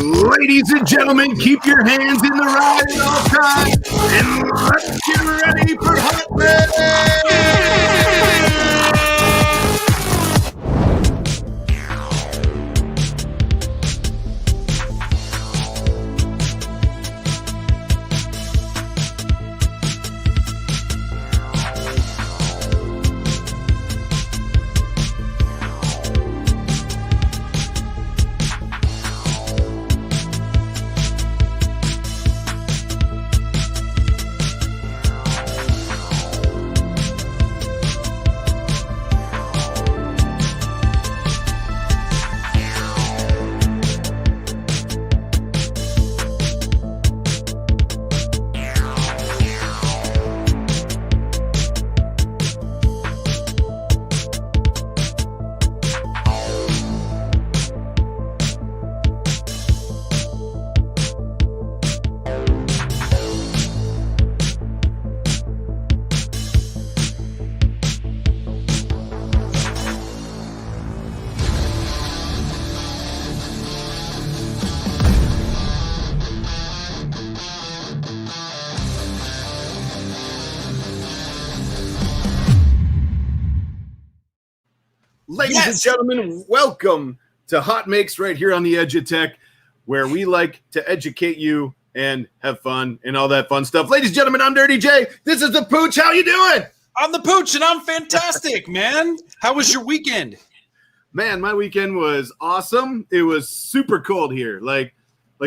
Ladies and gentlemen, keep your hands in the ride at all times, and let's get ready for Hot Ladies and gentlemen, welcome to HotMakes right here on the Edge of Tech, where we like to educate you and have fun and all that fun stuff. Ladies and gentlemen, I'm Dirty J. This is the Pooch. How you doing? I'm the Pooch, and I'm fantastic, man. How was your weekend? Man, my weekend was awesome. It was super cold here, like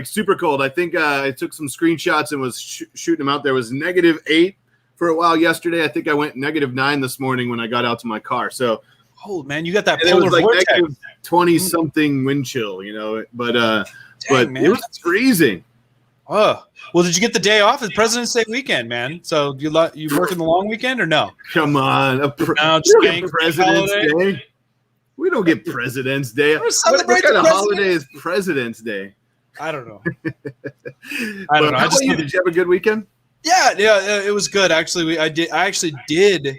super cold. I think I took some screenshots and was shooting them out. There was -8 for a while yesterday. I think I went -9 this morning when I got out to my car. So. Oh man, you got that polar vortex. Like -20-something wind chill, but man, it was freezing. Oh, well, did you get the day off? It's President's Day weekend, man. So you working the long weekend or no? Come on, President's Day. We don't get President's Day. What kind of holiday is President's Day? I don't know. How about you? Did you have a good weekend? Yeah, it was good actually. I actually did.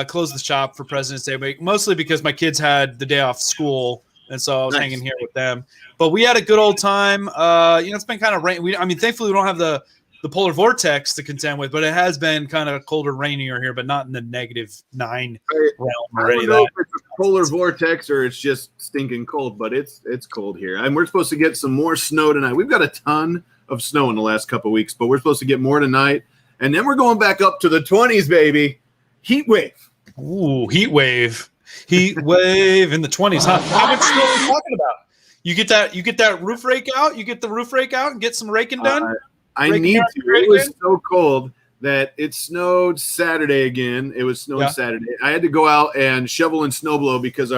Close the shop for President's Day week, mostly because my kids had the day off school, and so I was hanging here with them. But we had a good old time. It's been kind of rain. Thankfully, we don't have the polar vortex to contend with, but it has been kind of colder, rainier here, but not in the -9 realm or any of that. If it's a polar vortex or it's just stinking cold, but it's cold here. And we're supposed to get some more snow tonight. We've got a ton of snow in the last couple of weeks, but we're supposed to get more tonight, and then we're going back up to the 20s, baby. Heat wave. Ooh, heat wave in the 20s, huh? How much snow are we talking about? You get that roof rake out? You get the roof rake out and get some raking done? I need to. It was so cold that it snowed Saturday again. It was snowing Saturday. I had to go out and shovel and snowblow because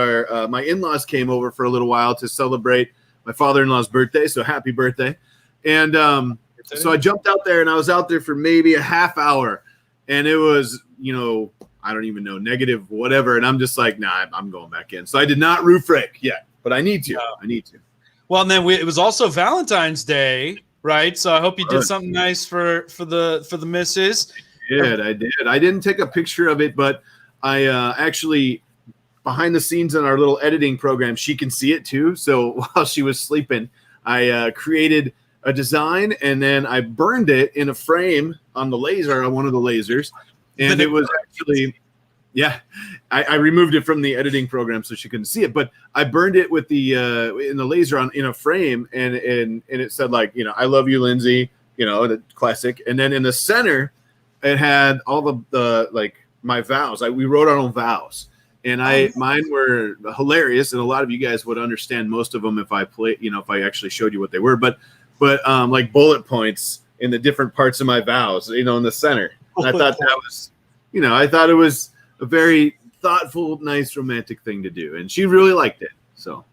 my in-laws came over for a little while to celebrate my father-in-law's birthday. So happy birthday. And so I jumped out there, and I was out there for maybe a half hour. And it was, I don't even know, negative whatever. And I'm just like, nah, I'm going back in. So I did not roof rake yet, but I need to. No. I need to. Well, and then it was also Valentine's Day, right? So I hope you did something nice for the missus. I did. I didn't take a picture of it, but I actually, behind the scenes in our little editing program, she can see it too. So while she was sleeping, I created a design, and then I burned it in a frame on one of the lasers, and it was actually, I removed it from the editing program so she couldn't see it, but I burned it with the in the laser in a frame, and it said I love you, Lindsay, the classic, and then in the center it had all the my vows. We wrote our own vows, and mine were hilarious, and a lot of you guys would understand most of them if I actually showed you what they were, but like bullet points in the different parts of my vows, in the center. And I thought that was, I thought it was a very thoughtful, nice, romantic thing to do, and she really liked it. So,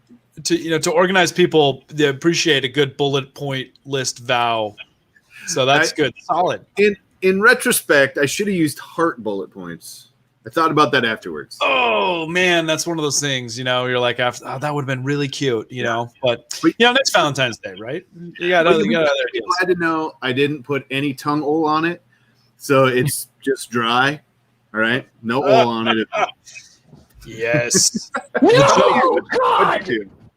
to organize people, they appreciate a good bullet point list vow. So that's good, solid. In retrospect, I should have used heart bullet points. I thought about that afterwards. Oh man, that's one of those things, you're like, after, that would have been really cute, but next Valentine's Day, right? You got other deals. Glad to know I didn't put any tongue oil on it, so it's just dry. All right, no oil on it. Yes. No, God!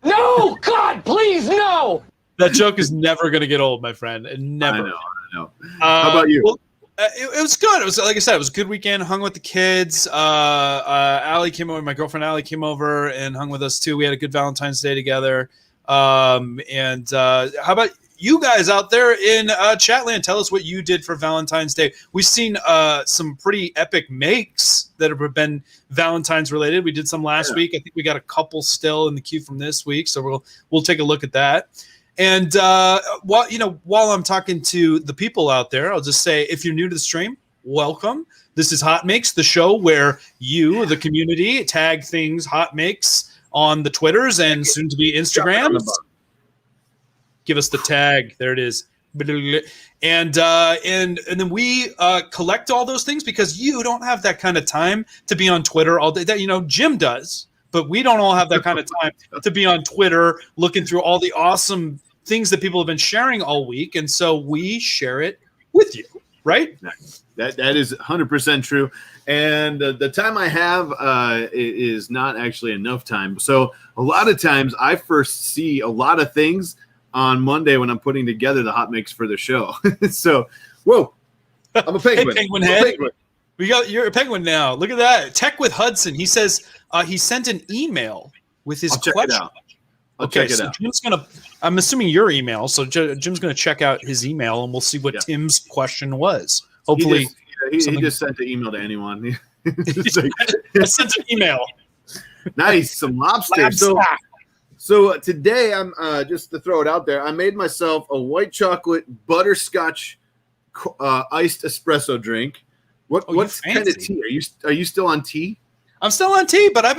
No, God, please, no! That joke is never going to get old, my friend. Never. I know. How about you? Well, it was good. It was, like I said, it was a good weekend. Hung with the kids. Allie came over. My girlfriend Allie came over and hung with us too. We had a good Valentine's Day together. How about you guys out there in Chatland? Tell us what you did for Valentine's Day. We've seen some pretty epic makes that have been Valentine's related. We did some last week. I think we got a couple still in the queue from this week, so we'll take a look at that. And while I'm talking to the people out there, I'll just say, if you're new to the stream, welcome. This is Hot Makes, the show where you, the community, tag things Hot Makes on the Twitters and soon to be Instagrams. Give us the tag. There it is. And then we collect all those things because you don't have that kind of time to be on Twitter all day. That Jim does, but we don't all have that kind of time to be on Twitter looking through all the awesome things that people have been sharing all week, and so we share it with you, right? That is 100% true. And the time I have is not actually enough time. So a lot of times I first see a lot of things on Monday when I'm putting together the hot mix for the show. So, whoa, I'm a penguin. Hey, penguin head. You're a penguin now. Look at that. Tech with Hudson. He says he sent an email with his question. I'll check it out. Jim's I'm assuming your email. So Jim's going to check out his email, and we'll see what Tim's question was. Hopefully, he just sent an email to anyone. I sent an email. Nice, some lobster. So today, I'm just to throw it out there, I made myself a white chocolate butterscotch iced espresso drink. What kind of tea are you still on tea? I'm still on tea, but I've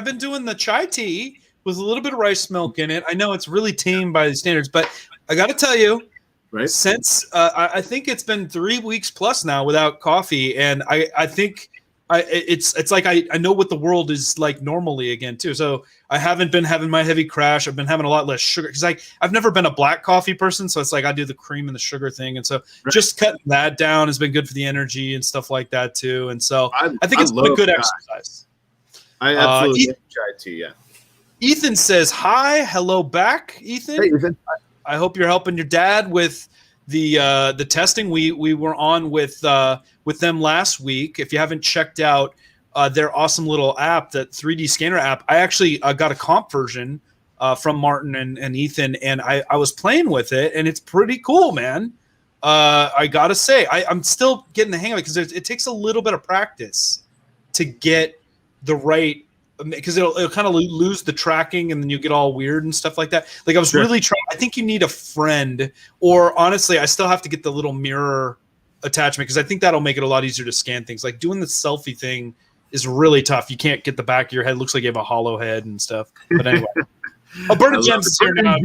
been doing the chai tea with a little bit of rice milk in it. I know it's really tame by the standards, but I got to tell you, right? Since I think it's been 3 weeks plus now without coffee, and I think it's like I know what the world is like normally again too. So I haven't been having my heavy crash. I've been having a lot less sugar because I've never been a black coffee person. So it's like I do the cream and the sugar thing, and so just cutting that down has been good for the energy and stuff like that too. And so I think it's been a good exercise. I absolutely love chai tea. Yeah. Ethan says hi, hello back, Ethan. Hey, Ethan. I hope you're helping your dad with the testing. We were on with them last week. If you haven't checked out their awesome little app, that 3D scanner app, I actually got a comp version from Martin and Ethan, and I was playing with it, and it's pretty cool, man. I gotta say, I'm still getting the hang of it because it takes a little bit of practice to get the right. Because it'll kind of lose the tracking, and then you get all weird and stuff like that. Like I was really trying. I think you need a friend, or honestly, I still have to get the little mirror attachment because I think that'll make it a lot easier to scan things. Like doing the selfie thing is really tough. You can't get the back of your head. It looks like you have a hollow head and stuff. But anyway, Burning Gems is here now.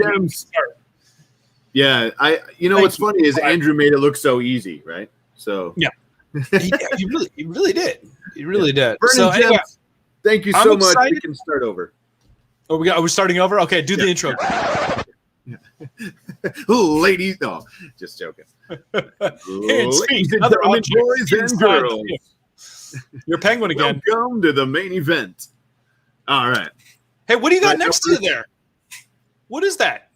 Yeah, what's funny is Andrew made it look so easy, right? So yeah, he really did. He really did. Burning so Gems. Anyway, thank you so much. We can start over. Oh, we're starting over? Okay, do the intro. Ladies, no, just joking. Ladies and gentlemen, boys and girls. You're a penguin again. Welcome to the main event. All right. Hey, what do you got next to you there? What is that?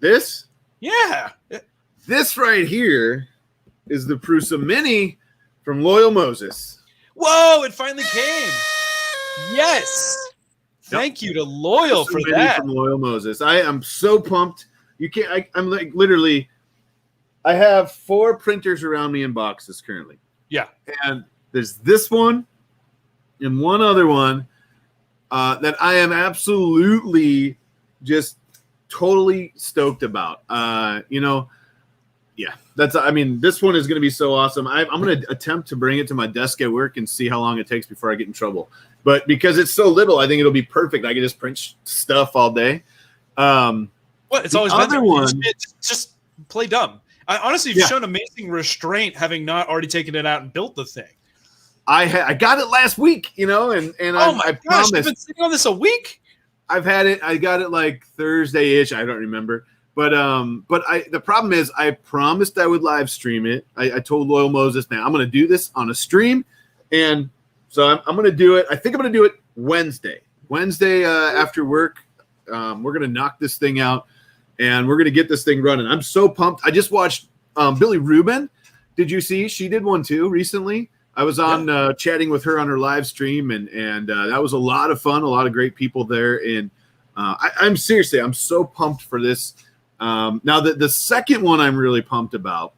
This? Yeah. This right here is the Prusa Mini from Loyal Moses. Whoa, it finally came. Yes. Thank you to Loyal for that. From Loyal Moses. I am so pumped. You can't. I'm like literally. I have 4 printers around me in boxes currently. Yeah, and there's this one and one other one that I am absolutely just totally stoked about. Yeah, that's. I mean, this one is going to be so awesome. I'm going to attempt to bring it to my desk at work and see how long it takes before I get in trouble. But because it's so little, I think it'll be perfect. I can just print stuff all day. It's always been there. One. Just play dumb. Honestly, you've shown amazing restraint, having not already taken it out and built the thing. I got it last week, and oh my gosh, promised. You've been sitting on this a week. I've had it. I got it like Thursday-ish. I don't remember. But the problem is I promised I would live stream it. I told Loyal Moses, man, I'm going to do this on a stream. And so I'm going to do it. I think I'm going to do it Wednesday after work. We're going to knock this thing out. and we're gonna get this thing running. I'm so pumped. I just watched Billy Rubin. Did you see? She did one too recently. I was on chatting with her on her live stream, and that was a lot of fun. A lot of great people there, and I'm seriously, I'm so pumped for this. Now the second one I'm really pumped about,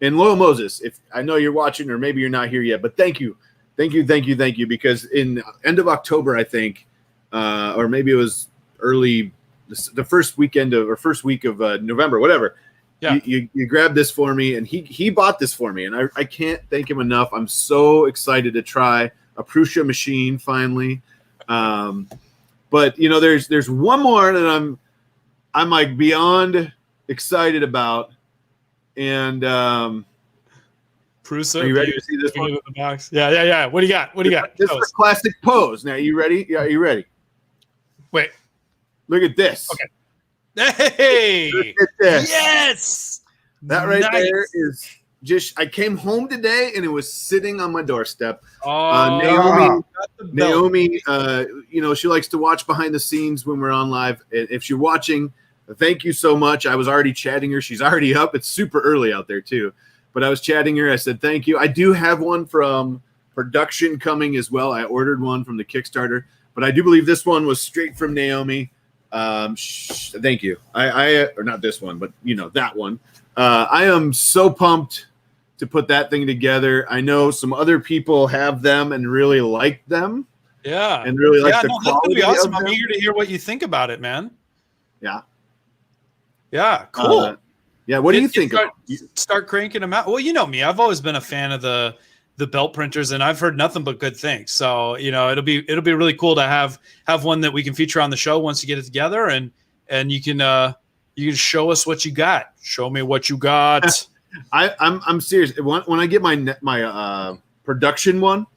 and Loyal Moses, if I know you're watching or maybe you're not here yet, but thank you, because in end of October, I think, or maybe it was early, the first weekend of or first week of November, whatever. Yeah. You grabbed this for me, and he bought this for me, and I can't thank him enough. I'm so excited to try a Prusa machine finally. But you know, there's one more that I'm like beyond excited about, and Prusa, are you ready to see this one? The box? Yeah. What do you got? This is a classic pose. Now, you ready? Yeah, are you ready? Wait, look at this. Okay. Hey! Look at this. Yes! That right there is just, I came home today and it was sitting on my doorstep. Naomi, you know, she likes to watch behind the scenes when we're on live. If you're watching, thank you so much. I was already chatting her. She's already up. It's super early out there too. But I was chatting her. I said, thank you. I do have one from production coming as well. I ordered one from the Kickstarter, but I do believe this one was straight from Naomi. Thank you. Or not this one, but you know, that one. I am so pumped to put that thing together. I know some other people have them and really like them. Yeah. And really like the that's quality. Be awesome. Of them. I'm eager to hear what you think about it, man. Yeah. Yeah. Cool. Yeah. What do you think? Start cranking them out. Well, you know me. I've always been a fan of the belt printers, and I've heard nothing but good things. So, you know, it'll be really cool to have one that we can feature on the show once you get it together, and you can show us what you got. Show me what you got. I'm serious. When I get my production one,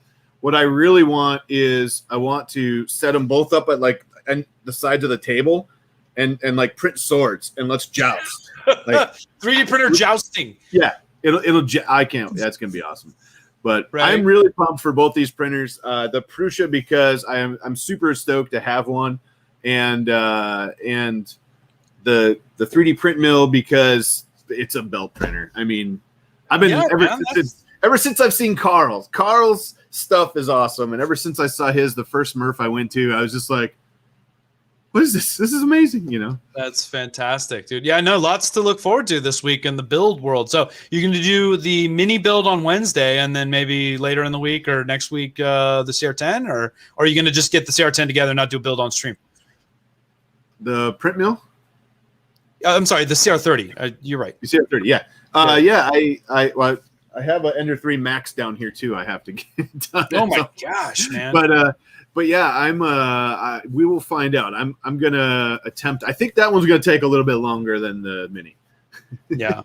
what I really want is I want to set them both up at like the sides of the table, and like print swords and let's joust. Like 3D printer jousting. Yeah, I can't. That's gonna be awesome. But right. I'm really pumped for both these printers. The Prusa, because I'm super stoked to have one, and the 3D print mill because it's a belt printer. I mean, I've been ever since I've seen Carl's. Carl's stuff is awesome, and ever since I saw the first Murph I went to, I was just like, what is this? This is amazing, you know? That's fantastic, dude. Yeah, I know lots to look forward to this week in the build world. So you're going to do the mini build on Wednesday, and then maybe later in the week or next week the CR10, or are you going to just get the CR10 together and not do a build on stream? The print mill? I'm sorry, the CR30. You're right. The CR30, yeah. I have an Ender 3 Max down here too. I have to get done. Oh my gosh, man! But yeah, we will find out. I'm gonna attempt. I think that one's gonna take a little bit longer than the mini. Yeah.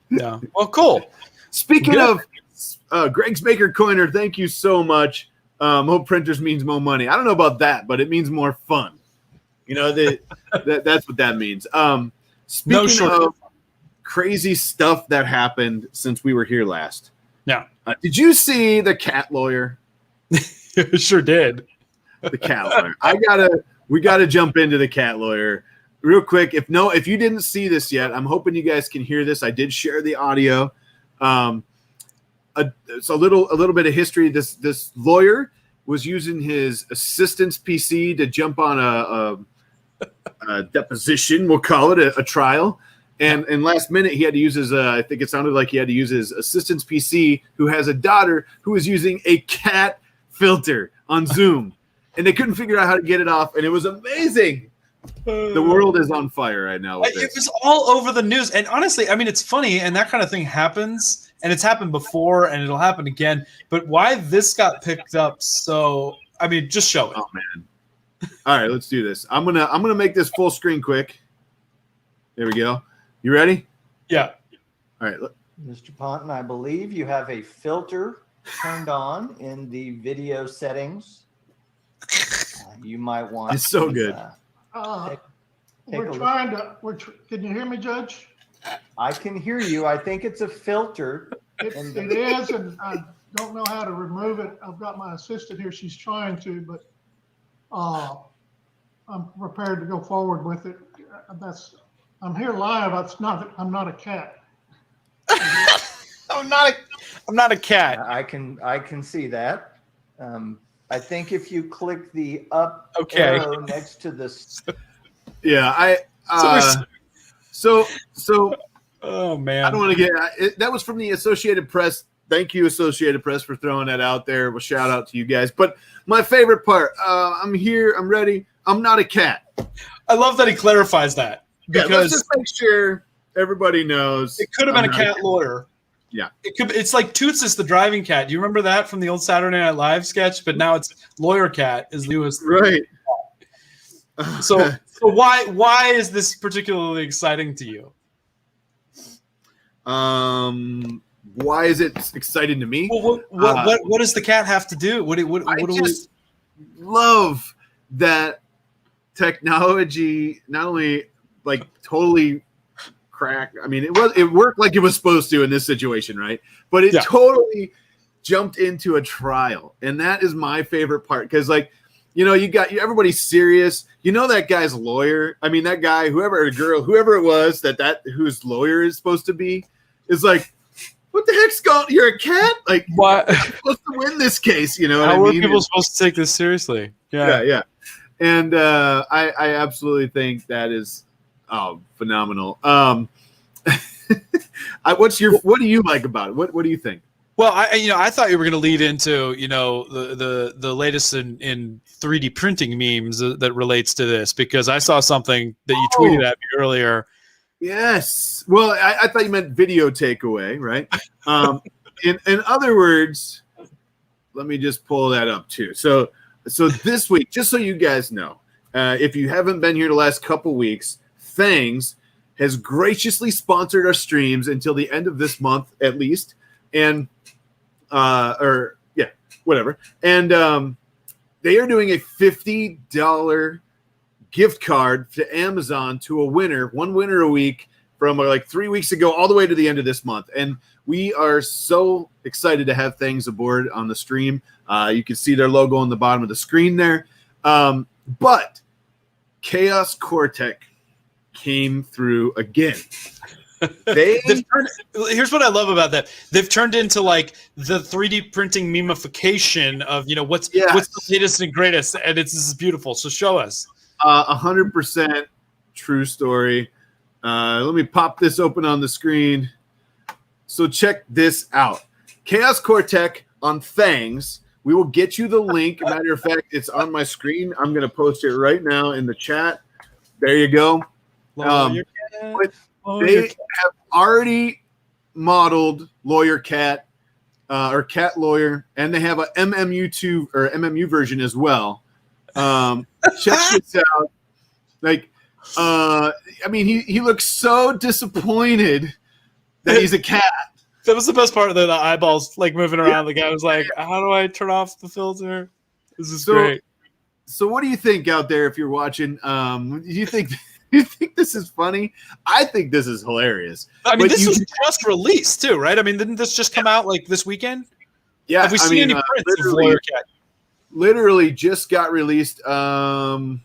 Well, cool. Speaking of Greg's Maker Coiner, thank you so much. More printers means more money. I don't know about that, but it means more fun. You know that's what that means. Speaking of crazy stuff that happened since we were here last. Yeah. Did you see the cat lawyer? Sure did. The cat lawyer. We gotta jump into the cat lawyer real quick. If you didn't see this yet, I'm hoping you guys can hear this. I did share the audio. It's a little bit of history. This lawyer was using his assistant's PC to jump on a deposition, we'll call it a trial. And last minute, he had to use his, I think it sounded like he had to use his assistant's PC, who has a daughter who is using a cat filter on Zoom. And they couldn't figure out how to get it off. And it was amazing. The world is on fire right now. It was all over the news. And honestly, I mean, it's funny. And that kind of thing happens. And it's happened before. And it'll happen again. But why this got picked up so, I mean, just show it. Oh, man. All right, let's do this. I'm gonna make this full screen quick. There we go. You ready? Yeah. All right. Look. Mr. Ponton, I believe you have a filter turned on in the video settings. You might want. It's so good. We're trying to. Can you hear me, Judge? I can hear you. I think it's a filter. It is, and I don't know how to remove it. I've got my assistant here. She's trying to, but I'm prepared to go forward with it. I'm here live. I'm not a cat. I'm not a cat. I can see that. I think if you click the up Okay. arrow next to this, Yeah, so Oh man. I don't want to get that was from the Associated Press. Thank you, Associated Press, for throwing that out there. Well, shout out to you guys. But my favorite part, I'm here, I'm ready. I'm not a cat. I love that he clarifies that Let's because just make sure everybody knows. it could have been I'm a not cat lawyer. Yeah. It's like Toots is the driving cat. Do you remember that from the old Saturday Night Live sketch? But now it's lawyer cat is the newest. Right. So why is this particularly exciting to you? Why is it exciting to me? Well, what does the cat have to do? I just love that technology not only like totally crack. I mean, it worked like it was supposed to in this situation, right? But it totally jumped into a trial, and that is my favorite part because, like, you know, everybody's serious. You know that guy's lawyer. I mean, that guy, whoever it was that whose lawyer is supposed to be, is like, what the heck's going? You're a cat? Like, What? you're supposed to win this case? You know what I How are mean? people supposed to take this seriously? Yeah. And I absolutely think that is phenomenal. What do you like about it? What do you think? Well, I thought you were going to lead into, the latest in 3D printing memes that relates to this, because I saw something that you tweeted at me earlier. Yes. Well, I thought you meant video takeaway, right? In other words, let me just pull that up too. So this week, just so you guys know, if you haven't been here the last couple weeks, Fangs has graciously sponsored our streams until the end of this month, at least, and whatever. And they are doing a $50 gift card to Amazon to one winner a week from like 3 weeks ago all the way to the end of this month. And we are so excited to have Things aboard on the stream. You can see their logo on the bottom of the screen there. But Chaos Cortec came through again. Here's what I love about that. They've turned into like the 3D printing memification of, what's the latest and greatest. And this is beautiful. So show us. 100% true story. Let me pop this open on the screen. So check this out. Chaos Cortec on Fangs. We will get you the link. Matter of fact, it's on my screen. I'm going to post it right now in the chat. There you go. They have already modeled Lawyer Cat or Cat Lawyer, and they have a MMU2 or MMU version as well. Check this out. Like, I mean, he looks so disappointed that he's a cat. That was the best part of the eyeballs like moving around. The guy was like, "How do I turn off the filter?" This is great. So, what do you think out there if you're watching? Do you think this is funny? I think this is hilarious. I mean, this was just released too, right? I mean, didn't this just come out like this weekend? Yeah. Have we seen any prints of Lawyer Cat? Literally just got released. Let's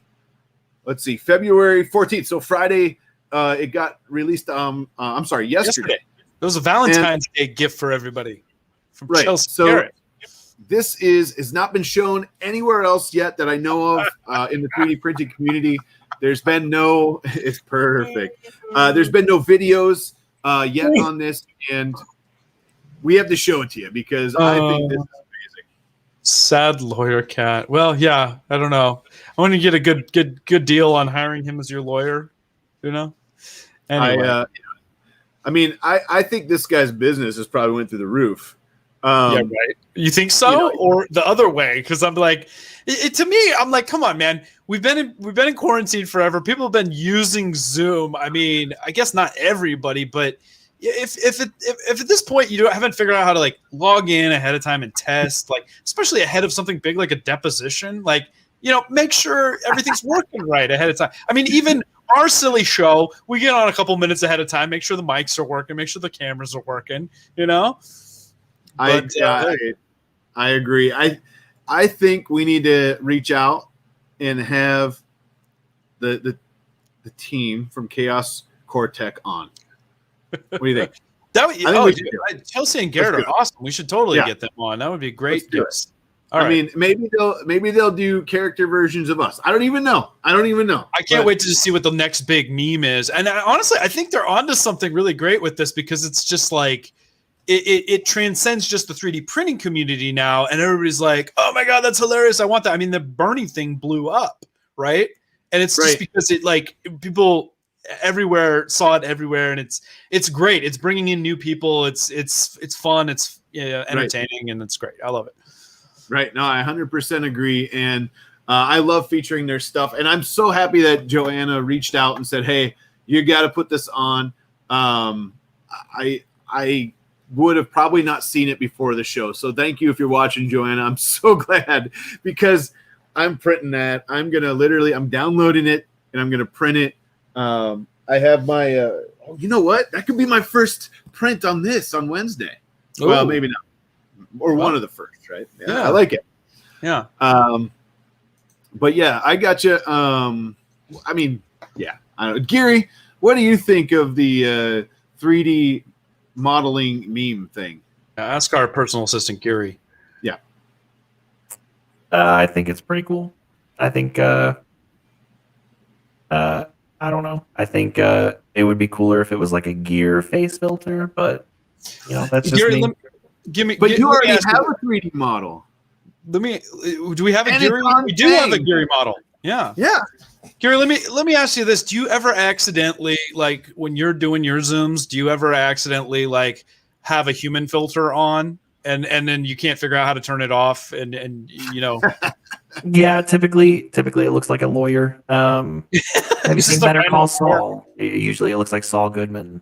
see, February 14th. So Friday, it got released. Yesterday. It was a Valentine's Day gift for everybody from Chelsea. So Garrett. this has not been shown anywhere else yet that I know of in the 3D printing community. There's been no. It's perfect. There's been no videos yet on this, and we have to show it to you because I think this is amazing. Sad Lawyer Cat. Well, yeah, I don't know. I want to get a good deal on hiring him as your lawyer. Anyway. I think this guy's business has probably went through the roof. Yeah, right. You think so, or the other way? Because I'm like, to me, I'm like, come on, man. We've been in quarantine forever. People have been using Zoom. I mean, I guess not everybody, but if at this point you haven't figured out how to like log in ahead of time and test, like especially ahead of something big like a deposition, like make sure everything's working right ahead of time. I mean, even our silly show, we get on a couple minutes ahead of time, make sure the mics are working, make sure the cameras are working. I agree. I think we need to reach out and have the team from Chaos core tech on. What do you think? That would, I think we should do Chelsea and Garrett are awesome. We should totally get them on. That would be great. Let's do it. All right. I mean, maybe they'll do character versions of us. I don't even know. I can't wait to see what the next big meme is. And honestly, I think they're onto something really great with this, because it's just like it transcends just the 3D printing community now, and everybody's like, "Oh my god, that's hilarious! I want that." I mean, the Bernie thing blew up, right? And it's just because it, like, people everywhere saw it everywhere, and it's great. It's bringing in new people. It's fun. It's entertaining, and it's great. I love it. Right. No, I 100% agree. And I love featuring their stuff. And I'm so happy that Joanna reached out and said, hey, you got to put this on. I would have probably not seen it before the show. So thank you if you're watching, Joanna. I'm so glad, because I'm printing that. I'm downloading it and I'm going to print it. I have my, you know what? That could be my first print on this on Wednesday. Ooh. Well, maybe not. Or one of the first, right? Yeah, I like it. Yeah. But yeah, I got you. I mean, yeah. I don't know. Gary, what do you think of the 3D modeling meme thing? Ask our personal assistant, Gary. Yeah. I think it's pretty cool. I think I don't know. I think it would be cooler if it was like a gear face filter, but that's just Gary, me. But you already have a 3D model. Do we have a Gary? We do have a Gary model. Yeah. Yeah. Gary, let me ask you this. Do you ever accidentally, like when you're doing your Zooms, do you ever accidentally like have a human filter on and then you can't figure out how to turn it off and Yeah, typically it looks like a lawyer. Have you seen Better Call Saul? Usually it looks like Saul Goodman.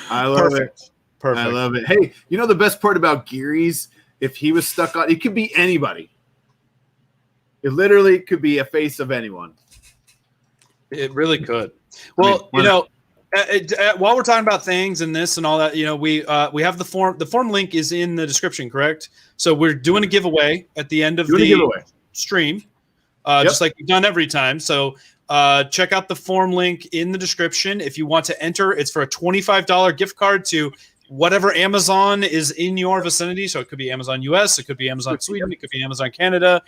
I love it. Perfect. I love it. Hey, the best part about Gary's, if he was stuck on, it could be anybody. It literally could be a face of anyone. It really could. Well, while we're talking about things and this and all that, we have the form. The form link is in the description, correct? So we're doing a giveaway at the end of the stream, just like we've done every time. So check out the form link in the description if you want to enter. It's for a $25 gift card to whatever Amazon is in your vicinity. So it could be Amazon US, it could be Amazon Sweden, it could be Amazon Canada,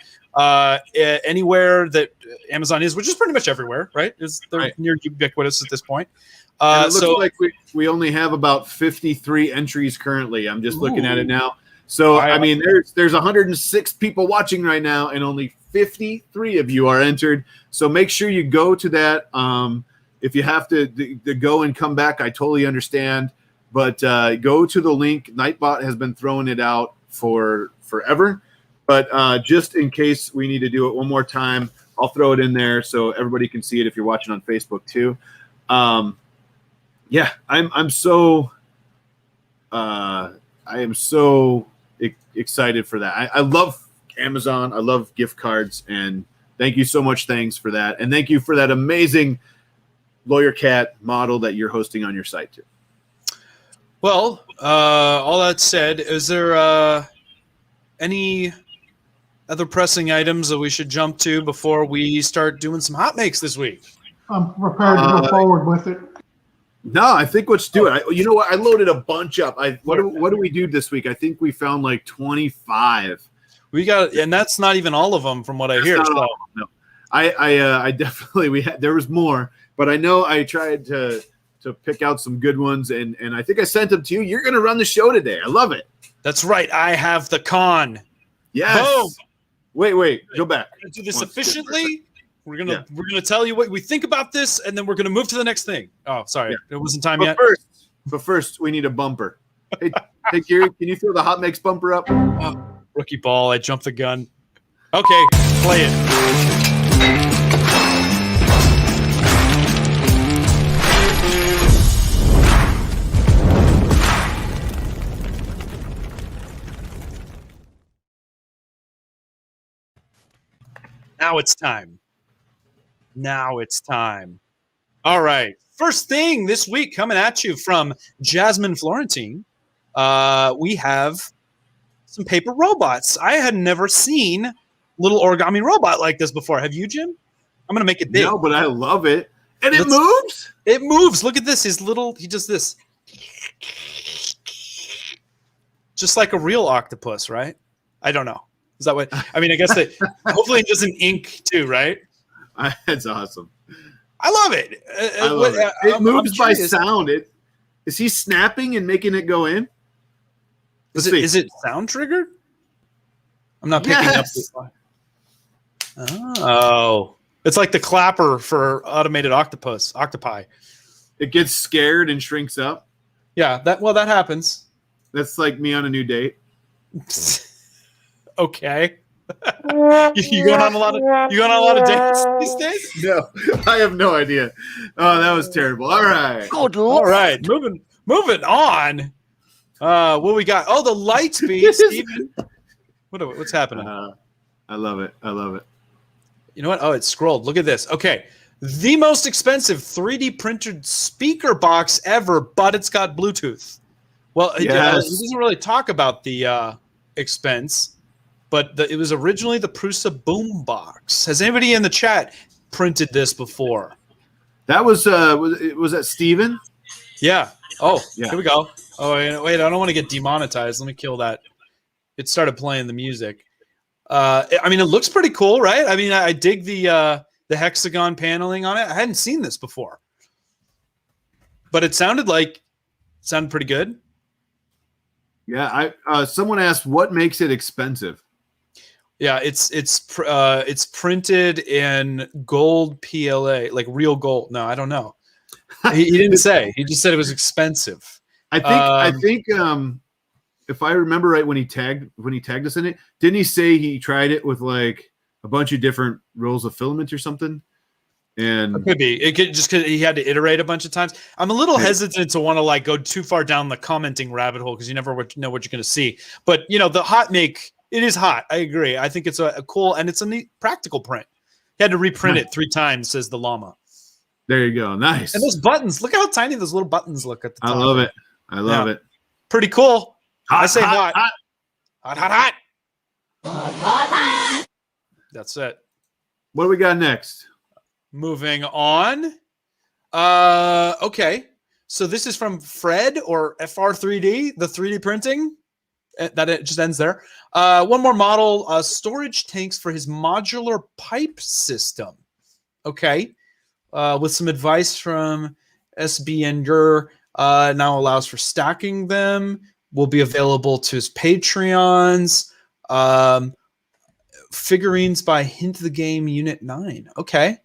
anywhere that Amazon is, which is pretty much everywhere, right? They're near ubiquitous at this point. It looks like we only have about 53 entries currently. I'm just looking at it now. So, I mean, there's 106 people watching right now, and only 53 of you are entered. So make sure you go to that. If you have to go and come back, I totally understand. But go to the link. Nightbot has been throwing it out for forever. But just in case we need to do it one more time, I'll throw it in there so everybody can see it if you're watching on Facebook too. Yeah, I am so excited for that. I love Amazon. I love gift cards, and thank you so much. Thanks for that, and thank you for that amazing Lawyer Cat model that you're hosting on your site too. Well, all that said, is there any other pressing items that we should jump to before we start doing some hot makes this week? I'm prepared to go forward with it. No, I think let's do it. You know what? I loaded a bunch up. What do we do this week? I think we found like 25. We got, and that's not even all of them from what I hear. So. No, I definitely there was more, but I know I tried to pick out some good ones, and I think I sent them to you. You're going to run the show today. I love it. That's right. I have the con. Yes. Boom. Wait. Go back. Do this efficiently. We're gonna tell you what we think about this, and then we're gonna move to the next thing. Oh, sorry, it wasn't time yet. But first, we need a bumper. Hey, Gary, can you throw the Hot Makes bumper up? Rookie ball. I jumped the gun. Okay, play it. Now it's time. All right. First thing this week coming at you from Jasmine Florentine. We have some paper robots. I had never seen little origami robot like this before. Have you, Jim? I'm going to make it big. No, but I love it. And it moves? It moves. Look at this. He does this. Just like a real octopus, right? I don't know. Is that what? I mean, I guess that hopefully it doesn't ink too, right? That's awesome. I love it. I love it. It moves by sound. Is he snapping and making it go in? Is it sound triggered? I'm not picking up. Oh, it's like the clapper for automated octopi. It gets scared and shrinks up. Yeah, that happens. That's like me on a new date. Okay. you going on a lot of dates these days? No, I have no idea. Oh, that was terrible. All right. Good All right. Moving on. What we got? Oh, the light speed, Steven. What's happening? I love it. I love it. You know what? Oh, it's scrolled. Look at this. Okay. The most expensive 3D printed speaker box ever, but it's got Bluetooth. Well, it doesn't really talk about the expense, but it was originally the Prusa Boom Box. Has anybody in the chat printed this before? That was that Steven? Yeah. Oh, yeah. Here we go. Oh, wait, I don't want to get demonetized. Let me kill that. It started playing the music. I mean, it looks pretty cool, right? I mean, I dig the hexagon paneling on it. I hadn't seen this before, but it sounded pretty good. Yeah, someone asked what makes it expensive. Yeah, it's printed in gold PLA, like real gold. No, I don't know. He didn't say. He just said it was expensive. I think if I remember right, when he tagged us in it, didn't he say he tried it with like a bunch of different rolls of filament or something? And it could be. It could just because he had to iterate a bunch of times. I'm a little hesitant to want to like go too far down the commenting rabbit hole because you never know what you're going to see. But you know, the HotMake, it is hot. I agree. I think it's a cool and it's a neat practical print. He had to reprint it 3 times, says the llama. There you go. Nice. And those buttons. Look how tiny those little buttons look at the top. I love it. I love it. Pretty cool. Hot, I say hot. Hot. That's it. What do we got next? Moving on. Okay. So this is from Fred or FR3D, the 3D printing. That it just ends there. One more model, storage tanks for his modular pipe system. Okay. With some advice from SBNger, now allows for stacking them. Will be available to his Patreons. Figurines by Hint the Game Unit 9. Okay.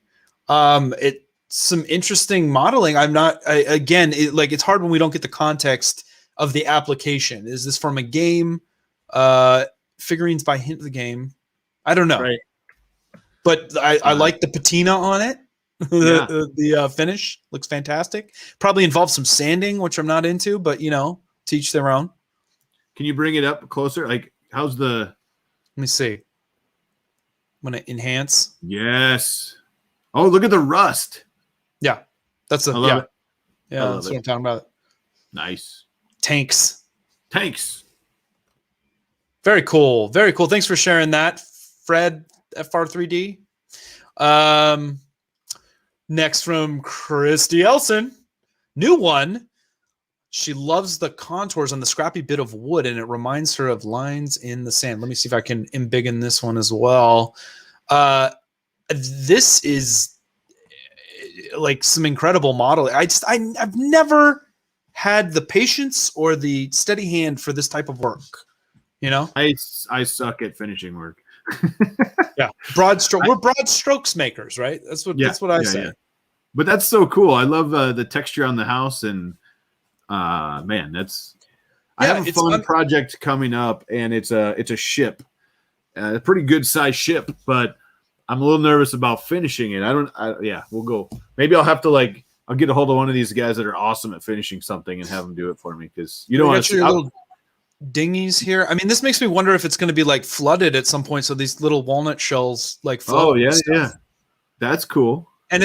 It's some interesting modeling. It's hard when we don't get the context of the application. Is this from a game? Figurines by Hint the Game. I don't know. Right. But I like the patina on it. The finish looks fantastic. Probably involves some sanding, which I'm not into, but teach their own. Can you bring it up closer? Like, how's the? Let me see. When it enhance. Yes. Oh, look at the rust. Yeah, that's I love it. Yeah, that's what I'm talking about. Nice. Tanks. Very cool. Very cool. Thanks for sharing that, Fred FR3D. Next from Christy Elson. New one. She loves the contours on the scrappy bit of wood, and it reminds her of lines in the sand. Let me see if I can embiggen this one as well. This is like some incredible modeling. I've never had the patience or the steady hand for this type of work. I suck at finishing work. Yeah, broad stroke. We're broad strokes makers, right? That's what I say. Yeah. But that's so cool. I love the texture on the house, and man, I have a fun project coming up, and it's a ship, a pretty good sized ship, but I'm a little nervous about finishing it. We'll go. Maybe I'll have to I'll get a hold of one of these guys that are awesome at finishing something and have them do it for me, because you don't want to see little dinghies here. I mean, this makes me wonder if it's going to be like flooded at some point, so these little walnut shells float. Oh yeah, that's cool. And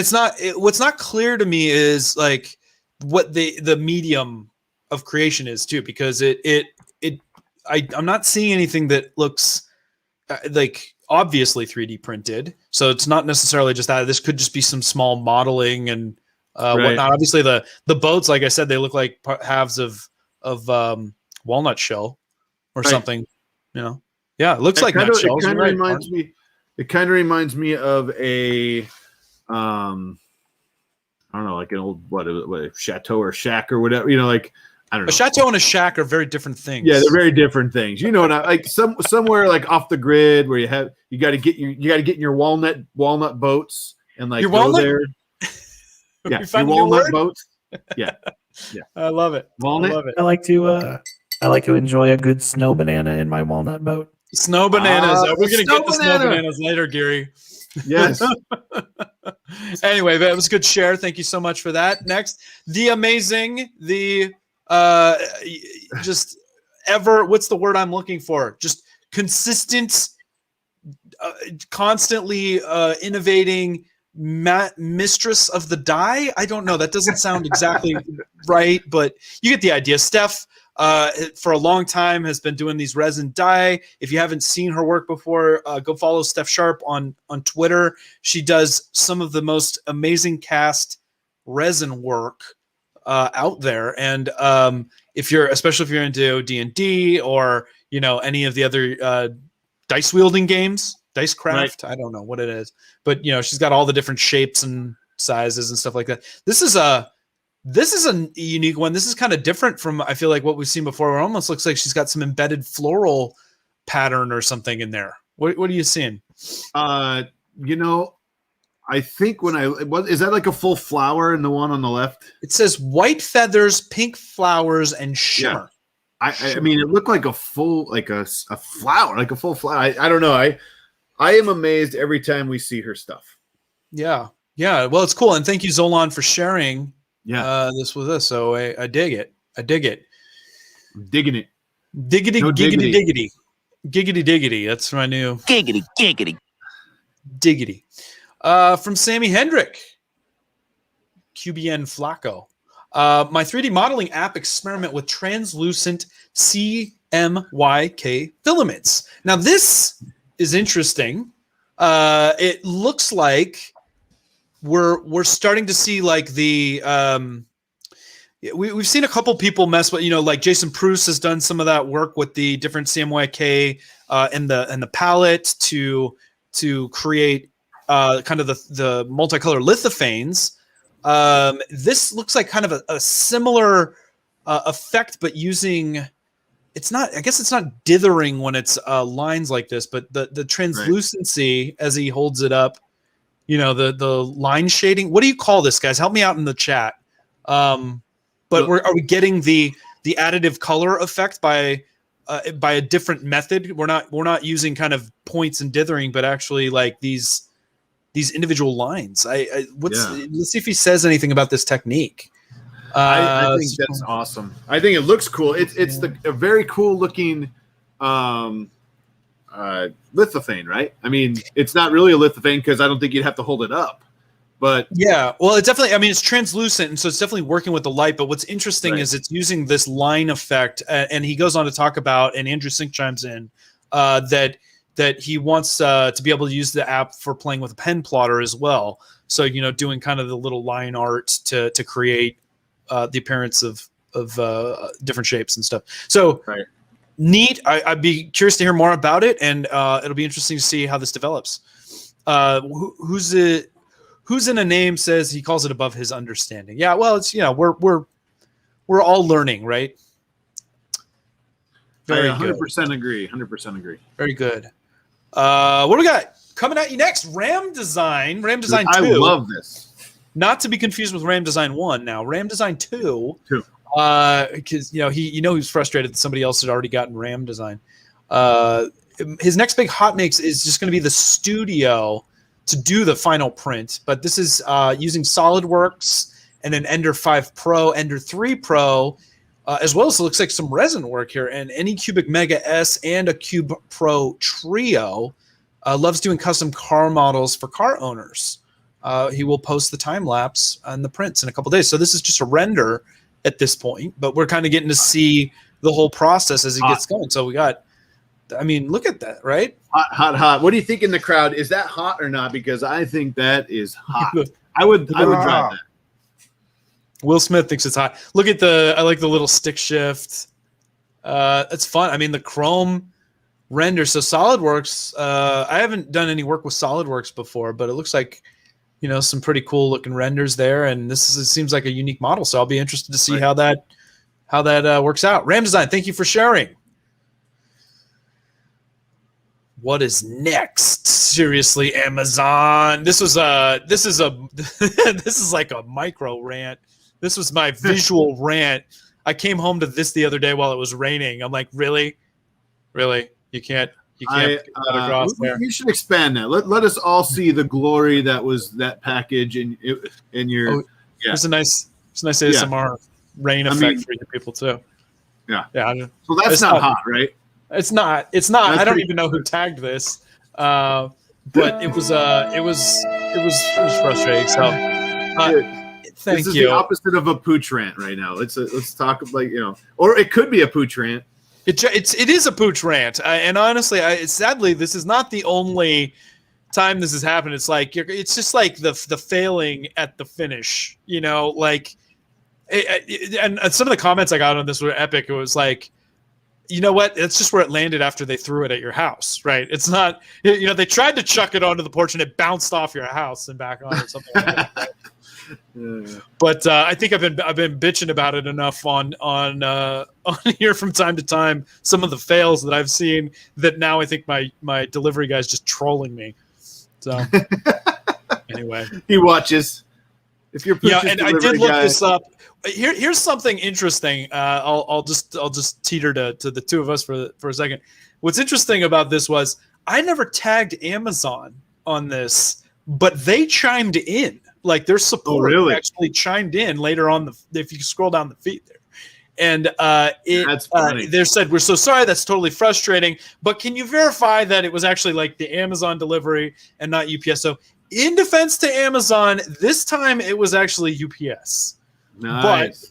what's not clear to me is like what the medium of creation is too, because I'm not seeing anything that looks like obviously 3D printed. So it's not necessarily just that. This could just be some small modeling and whatnot. Obviously, the boats, like I said, they look like halves of walnut shell or something. You know, yeah, it looks like nut shells. It kind of reminds me of a I don't know, like an old what a chateau or shack or whatever. You know, like I don't know. A chateau and a shack are very different things. Yeah, they're very different things. You know, like somewhere like off the grid where you got to get in your walnut boats and like your go walnut? there. Yeah, your walnut boats. Yeah, yeah. I love it. Walnut. I love it. I like to enjoy a good snow banana in my walnut boat. Snow bananas. We're gonna get the snow bananas later, Gary. Yes. Anyway, that was a good share. Thank you so much for that. Next, the amazing, just ever. What's the word I'm looking for? Just consistent, constantly innovating. Mistress of the dye. I don't know. That doesn't sound exactly right, but you get the idea. Steph, for a long time, has been doing these resin dye. If you haven't seen her work before, go follow Steph Sharp on Twitter. She does some of the most amazing cast resin work out there. And especially if you're into D&D or any of the other dice wielding games. Dicecraft, right. I don't know what it is, but she's got all the different shapes and sizes and stuff like that. This is a unique one. This is kind of different from I feel like what we've seen before. It almost looks like she's got some embedded floral pattern or something in there. What are you seeing? I think is that like a full flower in the one on the left? It says white feathers, pink flowers, and shimmer. Yeah. I mean, it looked like a full a flower, like a full flower. I don't know. I am amazed every time we see her stuff. Yeah. Well, it's cool, and thank you, Zolan, for sharing. This with us. So I dig it. I'm digging it. Diggity, no giggity, diggity. Giggity, diggity. That's my new. Giggity, giggity. Diggity. From Sammy Hendrick. QBN Flacco. My 3D modeling app experiment with translucent CMYK filaments. Now, this is interesting. It looks like we're starting to see like the we've seen a couple people mess with like Jason Pruce has done some of that work with the different CMYK and the palette to create kind of the multicolor lithophanes. This looks like kind of a similar effect, but using. I guess it's not dithering when it's lines like this, but the translucency as he holds it up, the line shading. What do you call this, guys? Help me out in the chat. But are we getting the additive color effect by a different method? We're not using kind of points and dithering, but actually like these individual lines. Let's see if he says anything about this technique. I think that's awesome. I think it looks cool. It's a very cool looking lithophane, right? I mean, it's not really a lithophane because I don't think you'd have to hold it up. But yeah, well, it definitely. I mean, it's translucent, and so it's definitely working with the light. But what's interesting is it's using this line effect, and he goes on to talk about, and Andrew Sink chimes in that he wants to be able to use the app for playing with a pen plotter as well. So doing kind of the little line art to create. The appearance of different shapes and stuff. So neat. I'd be curious to hear more about it, and it'll be interesting to see how this develops. Who's in a name says he calls it above his understanding. Yeah, well, it's we're all learning, right? Very 100% agree. 100% agree. Very good. What do we got coming at you next? RAM Design 2. I love this. Not to be confused with RAM Design 1 now. RAM Design 2. Because he was frustrated that somebody else had already gotten RAM Design. His next big HotMakes is just going to be the studio to do the final print. But this is using SolidWorks and an Ender 5 Pro, Ender 3 Pro, as well as it looks like some resin work here. And Anycubic Mega S and a Cube Pro Trio loves doing custom car models for car owners. He will post the time lapse and the prints in a couple days. So this is just a render at this point, but we're kind of getting to see the whole process as it gets going. So we got, look at that, right? Hot. What do you think in the crowd? Is that hot or not? Because I think that is hot. I would drive that. Will Smith thinks it's hot. Look at I like the little stick shift. It's fun. I mean, the Chrome render. So SolidWorks, I haven't done any work with SolidWorks before, but it looks like, some pretty cool looking renders there. And it seems like a unique model. So I'll be interested to see how that works out. Ram Design, thank you for sharing. What is next? Seriously, Amazon. This is this is like a micro rant. This was my visual rant. I came home to this the other day while it was raining. I'm like, really? You can't get that across there. You should expand that. Let us all see the glory that was that package in your. Oh, yeah. It's a nice ASMR rain effect for you people too. Yeah. Yeah. So that's not hot, right? It's not. I don't even know who tagged this, but it was frustrating. So, thank this is you. the opposite of a pooch rant right now. Let's talk about or it could be a pooch rant. It is a pooch rant, and honestly, sadly, this is not the only time this has happened. It's like it's just like the failing at the finish, like, and some of the comments I got on this were epic. It was like, you know what? It's just where it landed after they threw it at your house, right? It's not, they tried to chuck it onto the porch and it bounced off your house and back on or something like that. Right? Yeah. But I think I've been bitching about it enough on here from time to time. Some of the fails that I've seen that now I think my delivery guy's just trolling me. So anyway, he watches. If you're and I did look this up. Here's something interesting. I'll just teeter to the two of us for a second. What's interesting about this was I never tagged Amazon on this, but they chimed in. Like their support actually chimed in later on if you scroll down the feed there. And that's funny. They said, "We're so sorry. That's totally frustrating. But can you verify that it was actually like the Amazon delivery and not UPS?" So in defense to Amazon, this time it was actually UPS. Nice. But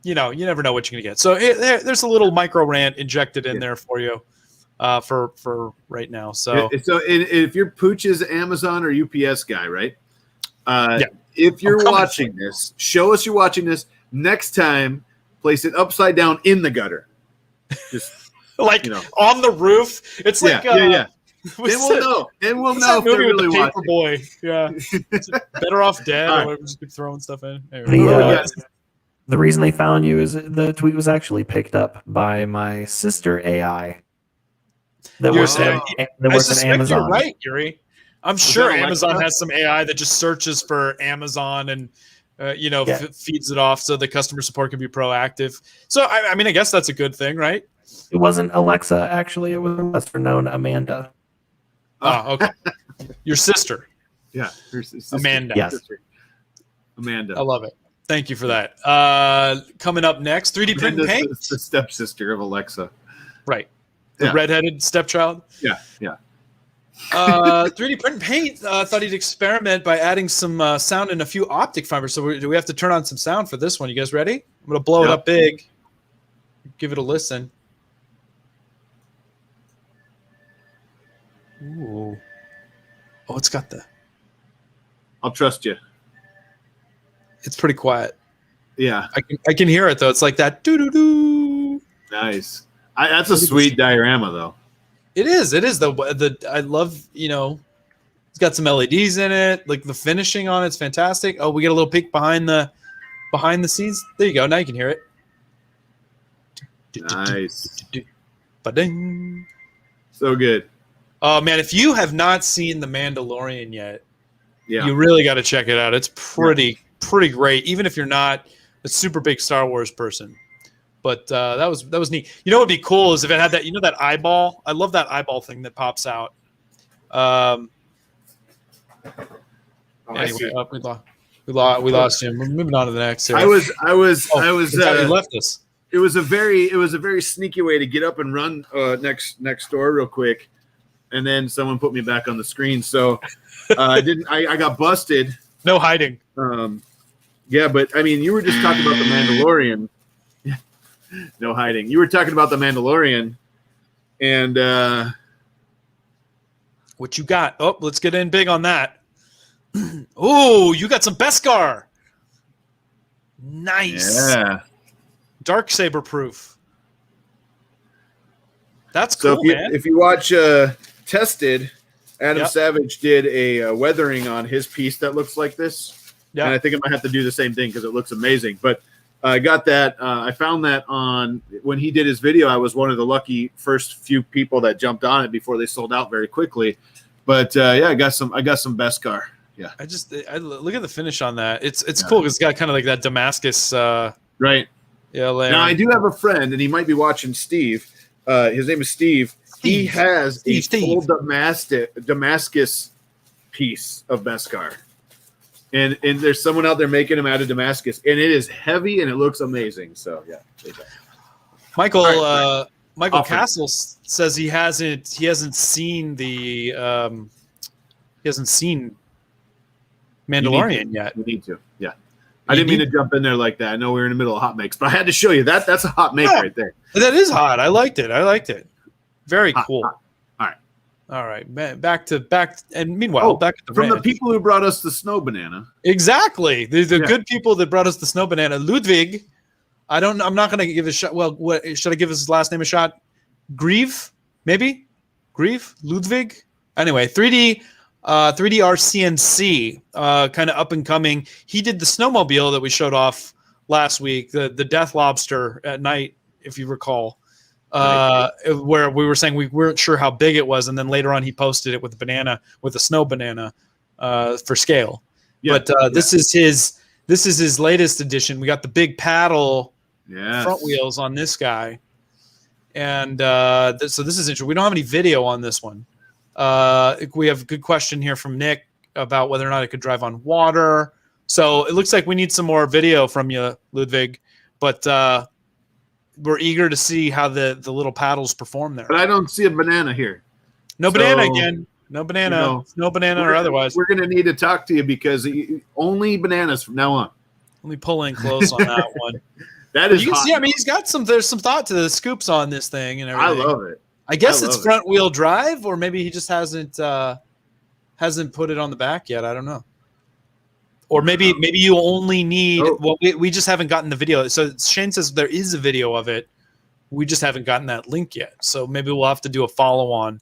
you never know what you're gonna get. So there's a little micro rant injected in there for you, for right now. So if your pooch is Amazon or UPS guy, right? If you're watching this, show us you're watching this. Next time, place it upside down in the gutter. Just like on the roof. It's like Then we'll know. Then we'll know if they're really watching. Paperboy. Yeah. Better off dead or whatever. Just keep throwing stuff in. Anyway. The reason they found you is the tweet was actually picked up by my sister AI. That works at Amazon. You're right, Yuri. I'm sure Amazon has some AI that just searches for Amazon and feeds it off so the customer support can be proactive. So I mean, I guess that's a good thing, right? It wasn't Alexa, actually. It was a lesser known Amanda. Oh, okay. Your sister. Yeah, her sister. Amanda. Yes. Amanda. I love it. Thank you for that. Coming up next, 3D print and paint. It's the stepsister of Alexa. Right. The redheaded stepchild. Yeah. 3D print and paint thought he'd experiment by adding some sound and a few optic fibers. So do we have to turn on some sound for this one? You guys ready? I'm going to blow it up big. Give it a listen. Ooh. Oh, it's got I'll trust you. It's pretty quiet. Yeah. I can hear it, though. It's like that doo-doo-doo. Nice. That's a sweet diorama, though. It is. I love, it's got some LEDs in it. Like the finishing on it's fantastic. Oh, we get a little peek behind the scenes. There you go. Now you can hear it. Nice. Ba-ding. So good. Oh, man, if you have not seen The Mandalorian yet, you really got to check it out. It's pretty great, even if you're not a super big Star Wars person. But that was neat. You know what would be cool is if it had that, that eyeball. I love that eyeball thing that pops out. Anyway, we lost him. We're moving on to the next. Here. I was he left us. It was a very sneaky way to get up and run next door real quick, and then someone put me back on the screen. So I got busted. No hiding. Yeah, but I mean, you were just talking about the Mandalorian. No hiding. You were talking about the Mandalorian, and what you got? Oh, let's get in big on that. Oh, you got some Beskar. Nice. Yeah. Dark saber proof. That's So cool, man. if you watch Tested, Adam Yep. Savage did a weathering on his piece that looks like this. Yeah. And I think I might have to do the same thing because it looks amazing. But I got that. I found that on when he did his video. I was one of the lucky first few people that jumped on it before they sold out very quickly. But yeah, I got some Beskar. Yeah. I look at the finish on that. It's cool because it's got kind of like that Damascus. Right. Yeah. Layer. Now I do have a friend, and he might be watching. Steve. His name is Steve. He has a full Damascus piece of Beskar. And there's someone out there making them out of Damascus, and it is heavy and it looks amazing. So yeah, Michael Michael Castle says he hasn't seen the Mandalorian yet. We need to. Yeah, I didn't mean to jump in there like that. I know we were in the middle of hot makes, but I had to show you that. That's a hot make right there. That is hot. I liked it. Very cool. Hot. All right, back, and meanwhile, back at the from ranch. the people who brought us the snow banana. Exactly, the good people that brought us the snow banana. Ludwig, I'm not going to give a shot. Well, what should I give his last name a shot? Grieve, maybe. Grieve, Ludwig. Anyway, 3D RCNC, kind of up and coming. He did the snowmobile that we showed off last week, the Death Lobster at night, if you recall. Where we were saying we weren't sure how big it was, and then later on he posted it with a snow banana for scale. Yeah, but this is his latest edition. We got the big paddle front wheels on this guy, and so this is interesting. We don't have any video on this one. We have a good question here from Nick about whether or not it could drive on water. So it looks like we need some more video from you, Ludwig, but. We're eager to see how the little paddles perform there. But I don't see a banana here. No banana again. No banana. No banana or otherwise. We're going to need to talk to you because only bananas from now on. Only pulling close on that one. That is you hot. can see, I mean, there's some thought to the scoops on this thing and everything. I love it. I guess it's front wheel drive, or maybe he just hasn't put it on the back yet. I don't know. Or maybe you only need. Well, we just haven't gotten the video. So Shane says there is a video of it. We just haven't gotten that link yet. So maybe we'll have to do a follow-on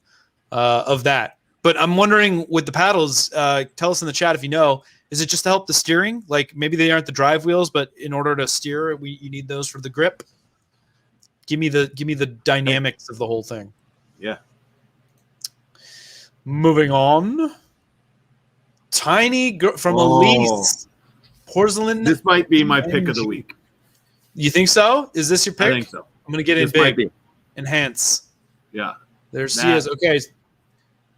of that. But I'm wondering with the paddles. Tell us in the chat if you know. Is it just to help the steering? Like maybe they aren't the drive wheels, but in order to steer, you need those for the grip. Give me the dynamics of the whole thing. Yeah. Moving on. Tiny girl from Elise. Porcelain. This might be my pick of the week. You think so? Is this your pick? I think so. I'm going to get it big. Enhance. Yeah. There she is. Okay.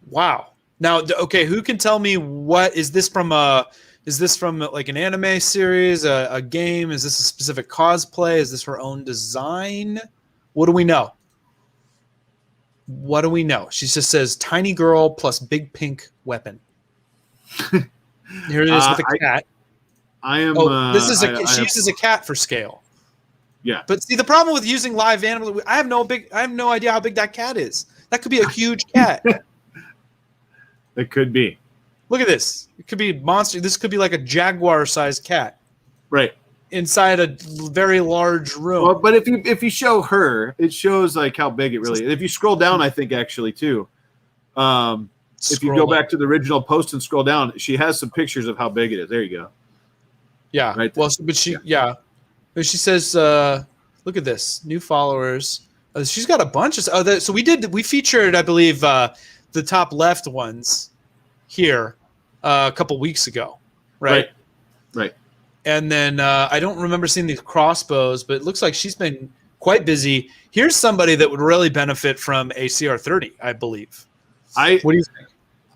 Wow. Now, okay, who can tell me what is this from like an anime series, a game? Is this a specific cosplay? Is this her own design? What do we know? She just says tiny girl plus big pink weapon. Here it is with a cat. I am. This is she uses a cat for scale. Yeah. But see, the problem with using live animals, I have no idea how big that cat is. That could be a huge cat. It could be. Look at this. It could be monster. This could be like a jaguar-sized cat. Right. Inside a very large room. Well, but if you show her, it shows like how big it really is. If you scroll down, I think actually too. If you go back to the original post and scroll down, she has some pictures of how big it is. There you go. Yeah. Right there. Well, but But she says, "Look at this, new followers." She's got a bunch of. So we featured, I believe, the top left ones here a couple weeks ago, right? Right. And then I don't remember seeing these crossbows, but it looks like she's been quite busy. Here's somebody that would really benefit from a CR30, I believe. What do you think?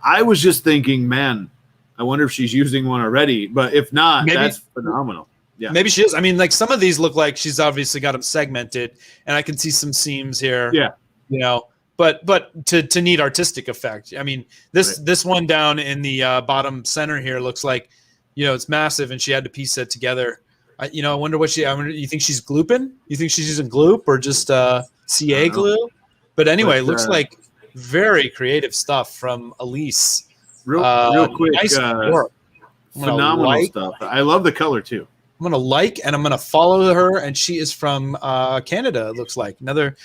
I was just thinking, man, I wonder if she's using one already. But if not, that's phenomenal. Yeah. Maybe she is. I mean, like some of these look like she's obviously got them segmented, and I can see some seams here. Yeah. You know, but to need artistic effect. I mean, this one down in the bottom center here looks like, it's massive, and she had to piece it together. I wonder what you think she's glooping? You think she's using gloop or just CA glue? But anyway, it looks like very creative stuff from Elise. Real quick, nice work. Phenomenal stuff. I love the color too. I'm gonna like and I'm gonna follow her, and she is from Canada. It looks like another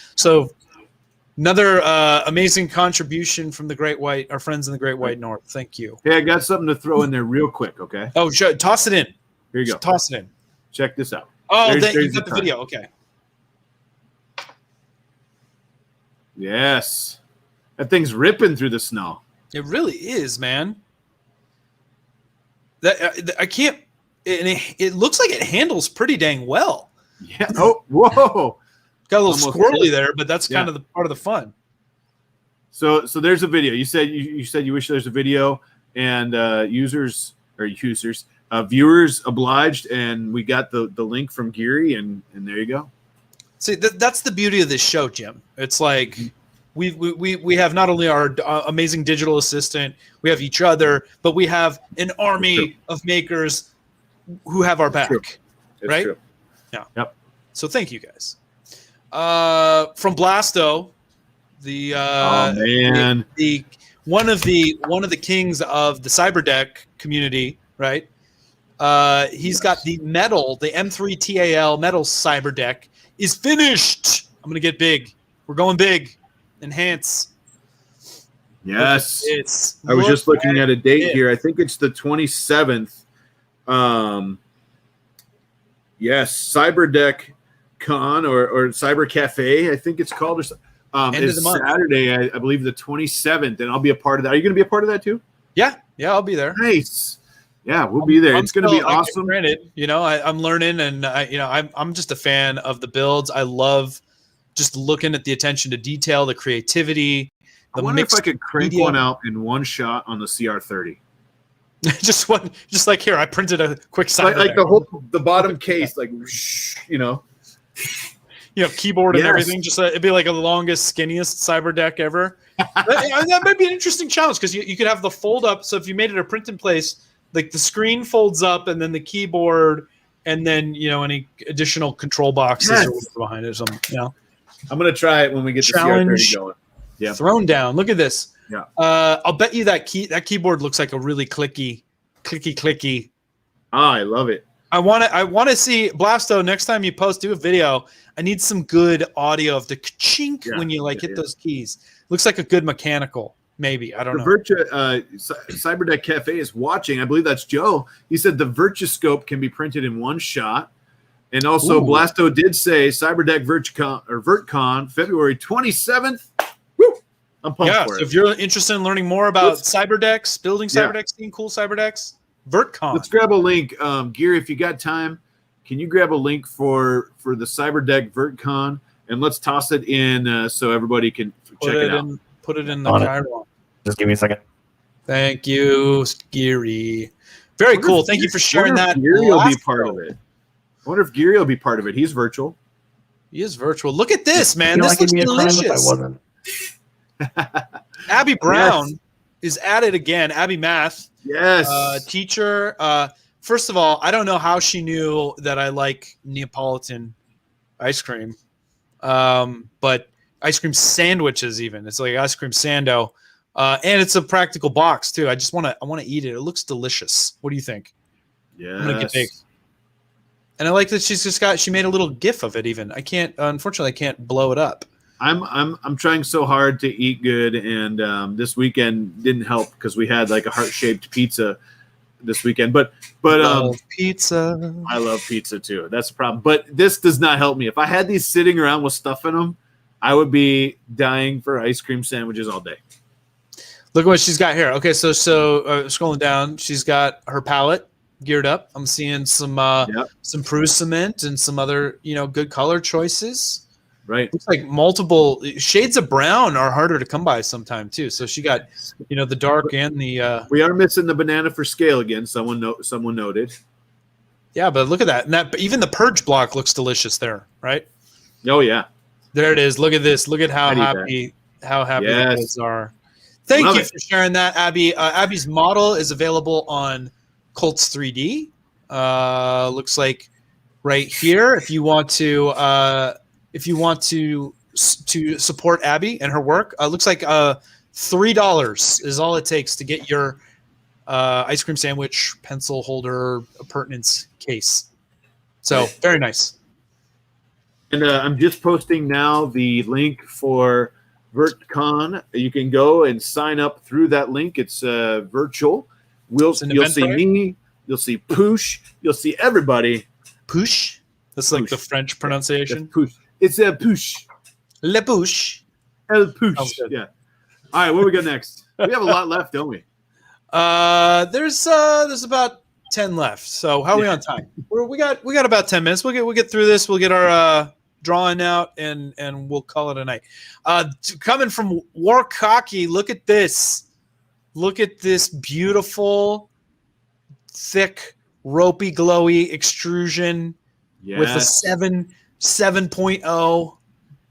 amazing contribution from the Great White, our friends in the Great White North. Thank you. Hey, I got something to throw in there real quick. Okay. Oh, sure. Toss it in. Here you go. Toss it in. Check this out. Oh, There's you got the time. video. Okay. Yes. That thing's ripping through the snow. It really is, man. That I can't. It looks like it handles pretty dang well. Yeah. Oh, whoa. Got a little Almost squirrely hit. there, but that's kind of the part of the fun. So there's a video. You said you wish there's a video, and viewers obliged, and we got the link from Geary, and there you go. See, that's the beauty of this show, Jim. It's like we have not only our amazing digital assistant, we have each other, but we have an army of makers who have our back. It's right? True. Yeah. Yep. So thank you guys. From Blasto, the one of the kings of the cyberdeck community, right? He's got the metal, the M3 TAL metal cyberdeck is finished. I'm gonna get big. We're going big. Enhance. Yes. It's. I was just looking at a date here. I think it's the 27th. Yes, Cyberdeck Con or Cyber Cafe, I think it's called. Is Saturday, I believe the 27th, and I'll be a part of that. Are you going to be a part of that too? Yeah, I'll be there. Nice. Yeah, we'll be there. It's going to be awesome. Granted, I'm learning, and I'm just a fan of the builds. I love just looking at the attention to detail, the creativity. I wonder if I could crank one out in one shot on the CR30. just like here, I printed a quick side. Like the bottom case, like keyboard and everything. Just it'd be like the longest, skinniest cyber deck ever. That might be an interesting challenge because you could have the fold up. So if you made it a print in place, like the screen folds up, and then the keyboard, and then any additional control boxes or whatever behind it or something. I'm gonna try it when we get the CR30 going. Yeah, thrown down. Look at this. Yeah. I'll bet you that keyboard looks like a really clicky. I love it. I want to see Blasto next time you post, do a video. I need some good audio of the chink when you hit those keys. Looks like a good mechanical, maybe. I don't know. Cyberdeck Cafe is watching. I believe that's Joe. He said the Virtuscope can be printed in one shot. And also Blasto did say Cyberdeck VertCon, February 27th. Woo! I'm pumped for it. So if you're interested in learning more about cyberdecks, building cyberdecks, seeing cool cyberdecks, VertCon. Let's grab a link. Gear, if you got time, can you grab a link for the Cyberdeck VertCon, and let's toss it in so everybody can check it out. Put it in the Chiron. Just give me a second. Thank you, Geary. Very cool. Thank you for sharing that. Geary will be part of it. I wonder if Geary will be part of it. He's virtual. He is virtual. Look at this, man. This looks delicious. I wasn't. Abby Brown is at it again. Abby Math. Yes. Teacher. First of all, I don't know how she knew that I like Neapolitan ice cream. But ice cream sandwiches even. It's like ice cream sando. And it's a practical box too. I want to eat it. It looks delicious. What do you think? Yeah. I'm gonna get big. And I like that she made a little GIF of it even. Unfortunately I can't blow it up. I'm trying so hard to eat good, and this weekend didn't help because we had like a heart-shaped pizza this weekend. But pizza. I love pizza too. That's the problem. But this does not help me. If I had these sitting around with stuff in them, I would be dying for ice cream sandwiches all day. Look at what she's got here. Okay, so scrolling down, she's got her palette geared up. I'm seeing some Pru cement and some other good color choices. Right. Looks like multiple shades of brown are harder to come by sometime too. So she got the dark and the. We are missing the banana for scale again. Someone noted. Yeah, but look at that. And even the purge block looks delicious there, right? Oh yeah. There it is. Look at this. Look at how happy the kids are. Thank you for sharing that, Abby. Abby's model is available on Colts 3D. Looks like right here. If you want to support Abby and her work, looks like $3 is all it takes to get your ice cream sandwich pencil holder appurtenance case. So very nice. And I'm just posting now the link for VertCon. You can go and sign up through that link. It's virtual. You'll see me. You'll see Poosh. You'll see everybody. Poosh? That's like the French pronunciation. Poosh. It's a Poosh. Le Poosh. El Poosh. Yeah. All right, what we got next? We have a lot left, don't we? There's about 10 left. So how are we on time? We got about 10 minutes. We'll get through this. We'll get our drawing out and we'll call it a night. Coming from War Hockey, look at this. Look at this beautiful, thick, ropey, glowy extrusion with a 7.0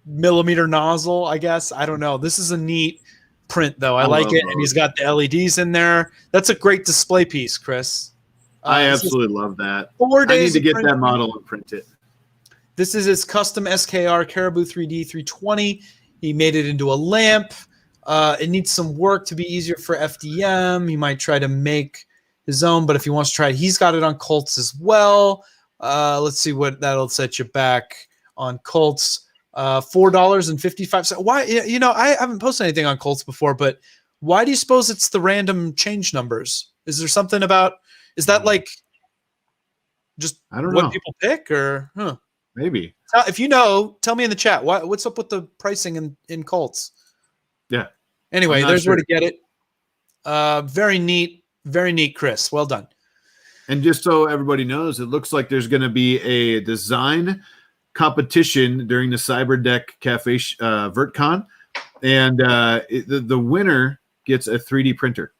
millimeter nozzle, I guess. I don't know. This is a neat print, though. I like it. And he's got the LEDs in there. That's a great display piece, Chris. I absolutely love that. 4 days. I need to get that model and print it. This is his custom SKR Caribou 3D 320. He made it into a lamp. It needs some work to be easier for FDM. He might try to make his own, but if he wants to try it, he's got it on Colts as well. Let's see what that'll set you back on Colts. $4.55. Why? You know, I haven't posted anything on Colts before, but why do you suppose it's the random change numbers? Is there something about? Is that like just I don't what know. people pick, or Maybe. if you know, tell me in the chat. What's up with the pricing in Colts? Yeah. Anyway, there's where to get it. Very neat, Chris. Well done. And just so everybody knows, it looks like there's going to be a design competition during the Cyberdeck Cafe VertCon, and the winner gets a 3D printer.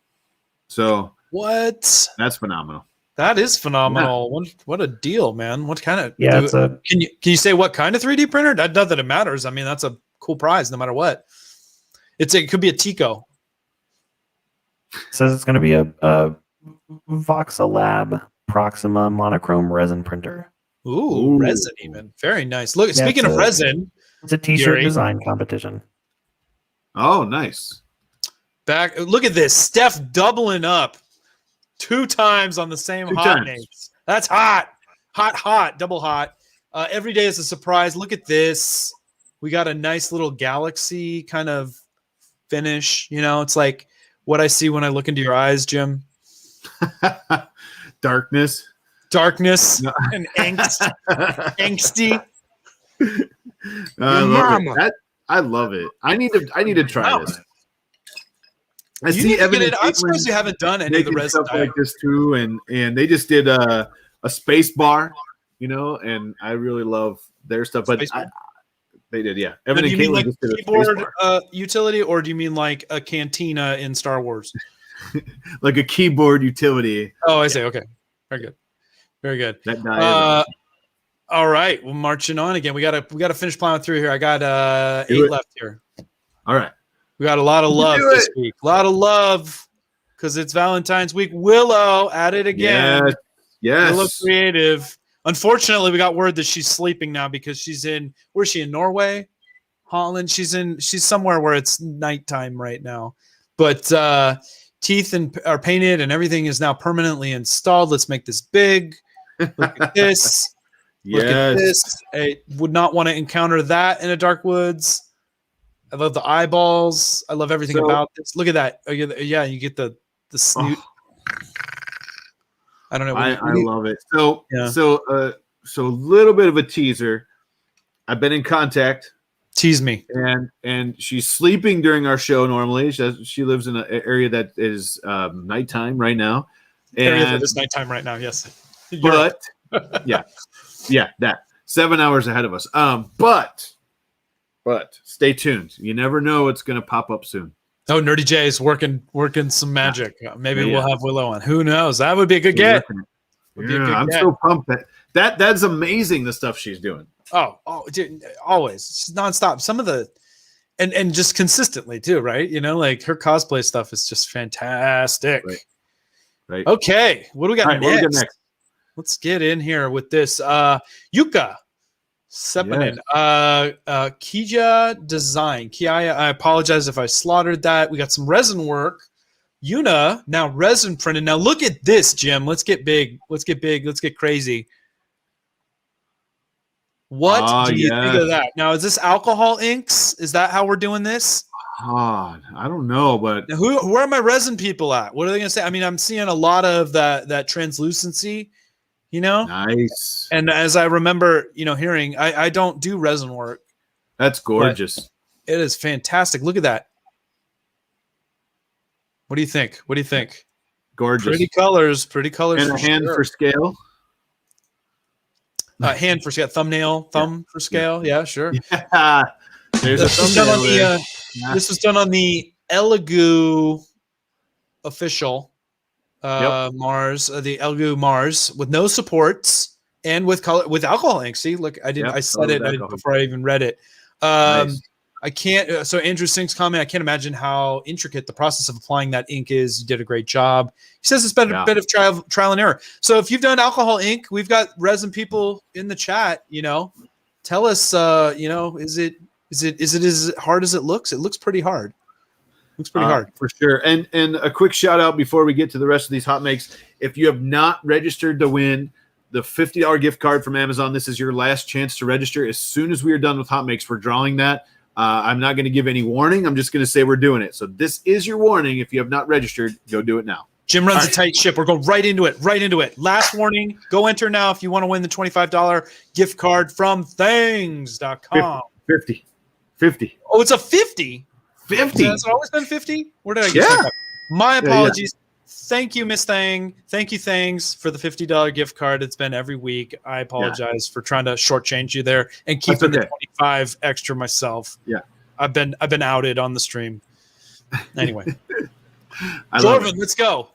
So what? That's phenomenal. That is phenomenal. Yeah. What a deal, man. What kind of? Yeah, can you say what kind of 3D printer? Not that it matters. I mean, that's a cool prize, no matter what. It could be a Tico. It says it's going to be a Voxelab Proxima monochrome resin printer. Ooh, resin even. Very nice. Look, speaking of resin, it's a t-shirt design competition. Oh, nice. Look at this. Steph doubling up 2 times on the same HotMakes. That's hot. Hot, double hot. Every day is a surprise. Look at this. We got a nice little galaxy kind of finish. You know, it's like what I see when I look into your eyes, Jim. Darkness and angst. Angsty. I love it. I need to try this. I see Evan. I'm surprised you haven't done any of the resin stuff like this too, and they just did a space bar, you know, and I really love their stuff. But they did, yeah. Evan and Caitlin like just did a keyboard utility, or do you mean like a cantina in Star Wars? Like a keyboard utility. Oh, I see. Okay, very good. All right, we're marching on again. We gotta finish plowing through here. I got 8 left here. All right. We got a lot of love this week. A lot of love because it's Valentine's week. Willow at it again. Yes. Willow Creative. Unfortunately, we got word that she's sleeping now because she's in. Where's she in? Norway, Holland. She's somewhere where it's nighttime right now. But teeth are painted and everything is now permanently installed. Let's make this big. Look at this. Look at this. I would not want to encounter that in a dark woods. I love the eyeballs. I love everything about this. Look at that. Yeah, you get the snoot. I don't know. I love it. So a little bit of a teaser. I've been in contact. Tease me. And she's sleeping during our show normally. She lives in an area that is nighttime right now. Area that is nighttime right now, yes. But yeah, that 7 hours ahead of us. But stay tuned. You never know what's going to pop up soon. Oh, Nerdy J is working some magic. Maybe we'll have Willow on. Who knows? That would be a good get. I'm so pumped that's amazing. The stuff she's doing. Oh, dude, always. She's nonstop. Some of the and just consistently too, right? You know, like her cosplay stuff is just fantastic. Right. Okay, what do we got, next? What do we got next? Let's get in here with this. Yuka Seppanen, Kija Design. Kiaya, I apologize if I slaughtered that. We got some resin work. Yuna, now resin printed. Now look at this, Jim. Let's get big. Let's get crazy. What do you think of that? Now, is this alcohol inks? Is that how we're doing this? I don't know, but Now, where are my resin people at? What are they going to say? I mean, I'm seeing a lot of that translucency, nice. And as I remember, hearing, I don't do resin work. That's gorgeous. It is fantastic. Look at that. What do you think? Gorgeous. Pretty colors. And a hand for scale. Hand for scale. Thumb for scale. Yeah, sure. Yeah. There's a thumbnail. This was done on the Elegoo official Mars, the Elegoo Mars, with no supports and with alcohol ink. See, look, I said it before I even read it. Nice. I can't. So Andrew Singh's comment, I can't imagine how intricate the process of applying that ink is. You did a great job. He says it's been a bit of trial and error. So if you've done alcohol ink, we've got resin people in the chat. Tell us. Is it as hard as it looks? It looks pretty hard. Looks pretty hard for sure. And a quick shout out before we get to the rest of these hot makes. If you have not registered to win the $50 gift card from Amazon, this is your last chance to register. As soon as we are done with hot makes, we're drawing that. I'm not going to give any warning. I'm just going to say we're doing it. So this is your warning. If you have not registered, go do it now. Jim runs a tight ship. We're going right into it. Last warning. Go enter now if you want to win the $25 gift card from things.com. 50. Oh, it's a 50. 50. Has it always been 50? Where did I get that? My apologies. Yeah. Thank you, Miss Thang. Thank you, Thangs, for the $50 gift card. It's been every week. I apologize for trying to shortchange you there and keeping the 25 extra myself. Yeah, I've been outed on the stream. Anyway, Jorvin, let's go.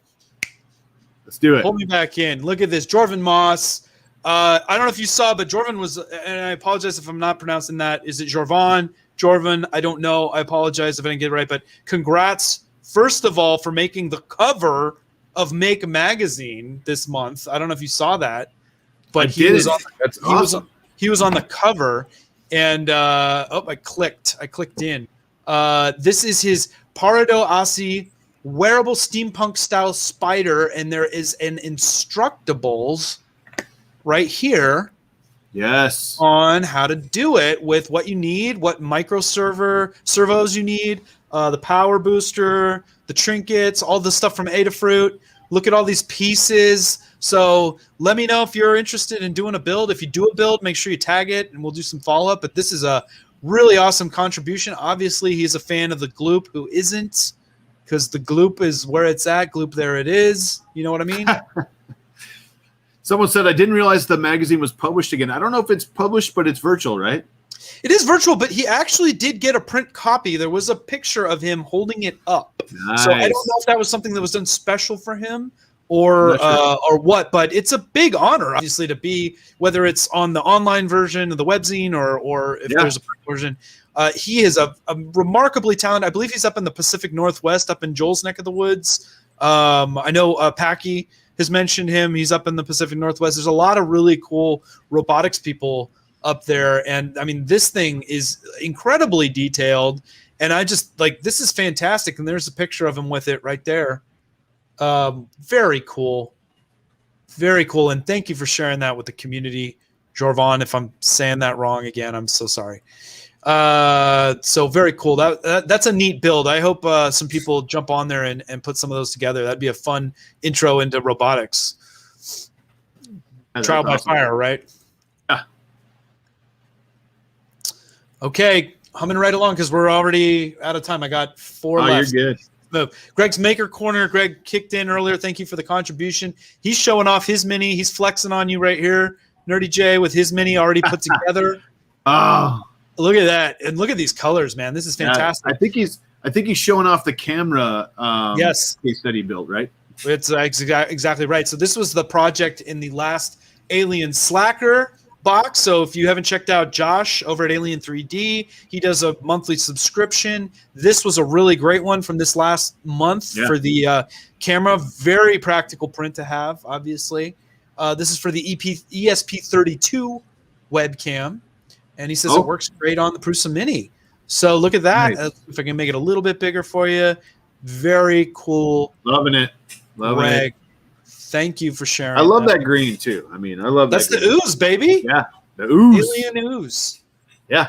Let's do it. Pull me back in. Look at this, Jorvin Moss. I don't know if you saw, but Jorvin was, and I apologize if I'm not pronouncing that. Is it Jorvin? Jorvin, I don't know. I apologize if I didn't get it right, but congrats. First of all, for making the cover of Make Magazine this month. I don't know if you saw that, but he was on the cover, and I clicked in. This is his Parado Asi wearable steampunk style spider, and there is an Instructables right here. Yes. On how to do it with what you need, what micro servos you need, the power booster, the trinkets, all the stuff from Adafruit. Look at all these pieces. So let me know if you're interested in doing a build. If you do a build, make sure you tag it, and we'll do some follow-up. But this is a really awesome contribution. Obviously, he's a fan of the Gloop. Who isn't? Because the Gloop is where it's at. Gloop, there it is. You know what I mean? Someone said, I didn't realize the magazine was published again. I don't know if it's published, but it's virtual, right? It is virtual, but he actually did get a print copy. There was a picture of him holding it up. Nice. So I don't know if that was something that was done special for him or what, but it's a big honor, obviously, to be, whether it's on the online version of the webzine or if there's a print version. He is a remarkably talented. I believe he's up in the Pacific Northwest, up in Joel's neck of the woods. I know Packy has mentioned him. He's up in the Pacific Northwest. There's a lot of really cool robotics people up there. And I mean, this thing is incredibly detailed. And I just this is fantastic. And there's a picture of him with it right there. Very cool. Very cool. And thank you for sharing that with the community, Jorvon. If I'm saying that wrong again, I'm so sorry. So very cool. That's a neat build. I hope some people jump on there and put some of those together. That'd be a fun intro into robotics. Trial by fire, right? Yeah. Okay, humming right along because we're already out of time. I got 4 left. You're good. Greg's Maker Corner. Greg kicked in earlier. Thank you for the contribution. He's showing off his mini. He's flexing on you right here, Nerdy J, with his mini already put together. Oh. Look at that, and look at these colors, man. This is fantastic. I think he's showing off the camera. Yes, case that he built, right? It's exactly right. So this was the project in the last Alien Slacker box. So if you haven't checked out Josh over at Alien 3D, he does a monthly subscription. This was a really great one from this last month for the camera. Very practical print to have, obviously. This is for the ESP32 webcam. And he says it works great on the Prusa Mini. So look at that. Nice. If I can make it a little bit bigger for you. Very cool. Loving it. Loving it. Thank you for sharing. I love that green too. I mean, I love That's that. That's the ooze, baby. Yeah. The ooze. Alien ooze. Yeah.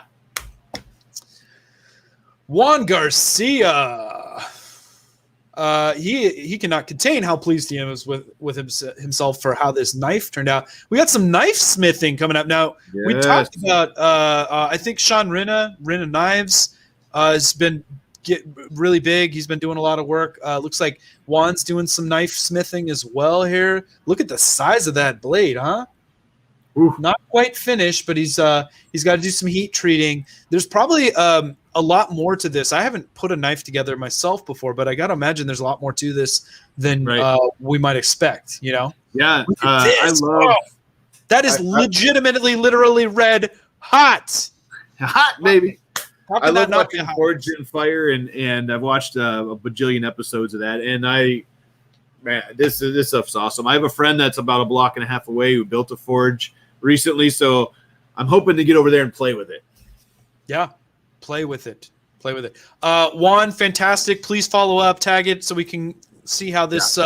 Juan Garcia. He cannot contain how pleased he is with himself for how this knife turned out. We got some knife smithing coming up now. Yes. We talked about I think Sean Rinna Knives has been really big. He's been doing a lot of work. Looks like Juan's doing some knife smithing as well here. Look at the size of that blade, huh? Ooh. Not quite finished, but he's got to do some heat treating. There's probably a lot more to this. I haven't put a knife together myself before, but I got to imagine there's a lot more to this than we might expect, you know? Yeah. I love that is legitimately, literally red hot. Hot, baby. I love not be watching hot? Forged in Fire, and I've watched a bajillion episodes of that, and this stuff's awesome. I have a friend that's about a block and a half away who built a forge recently, so I'm hoping to get over there and play with it. Yeah. Play with it. Juan, fantastic. Please follow up, tag it so we can see how this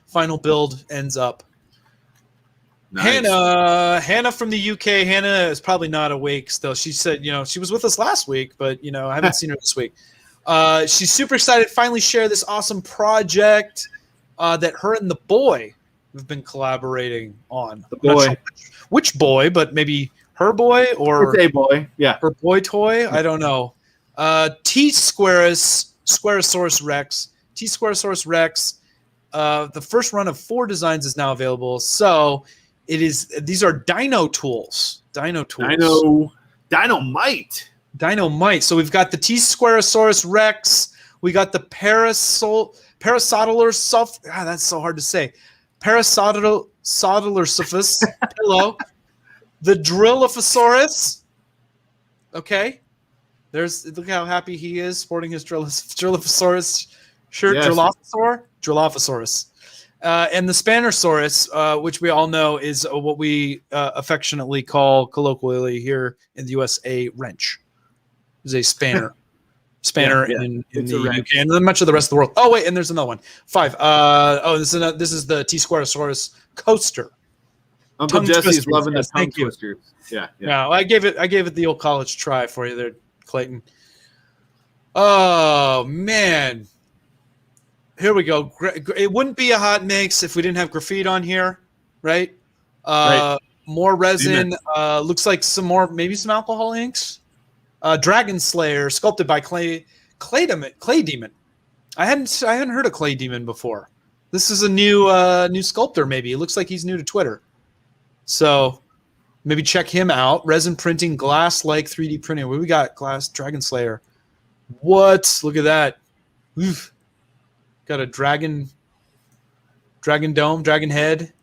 final build ends up. Nice. Hannah from the UK. Hannah is probably not awake still. She said, she was with us last week, but I haven't seen her this week. She's super excited to finally share this awesome project that her and the boy have been collaborating on. The boy. I'm not sure which boy, but maybe her boy or it's a boy. Yeah. her boy toy. I don't know. Squarosaurus Rex. Squarosaurus Rex. The first run of 4 designs is now available. So these are Dino tools. Dynamite. So we've got the Squarosaurus Rex. We got the Parasaurolosaurus. That's so hard to say. Parasaurolosaurus pillow. The Drillophosaurus. Okay. Look how happy he is sporting his Drillophosaurus shirt. Yes. Drillophosaurus. And the Spanosaurus, which we all know is what we affectionately call colloquially here in the US a wrench. Is a spanner. In the UK and then much of the rest of the world. Oh wait, and there's another one. 5. This is the Squarosaurus coaster. Uncle Tongue Jesse's twisters, loving yes, the tongue thank you. twisters. Yeah. Yeah, I gave it the old college try for you there, Clayton. Oh man, here we go. It wouldn't be a hot mix if we didn't have graphite on here, right? Right. More resin. Looks like maybe some alcohol inks. Dragon Slayer, sculpted by Clay Demon. I hadn't heard of Clay Demon before. This is a new sculptor. Maybe it looks like he's new to Twitter. So maybe check him out. Resin printing, glass-like 3D printing. What we got? Glass Dragon Slayer. What? Look at that. Oof. Got a dragon dome, dragon head.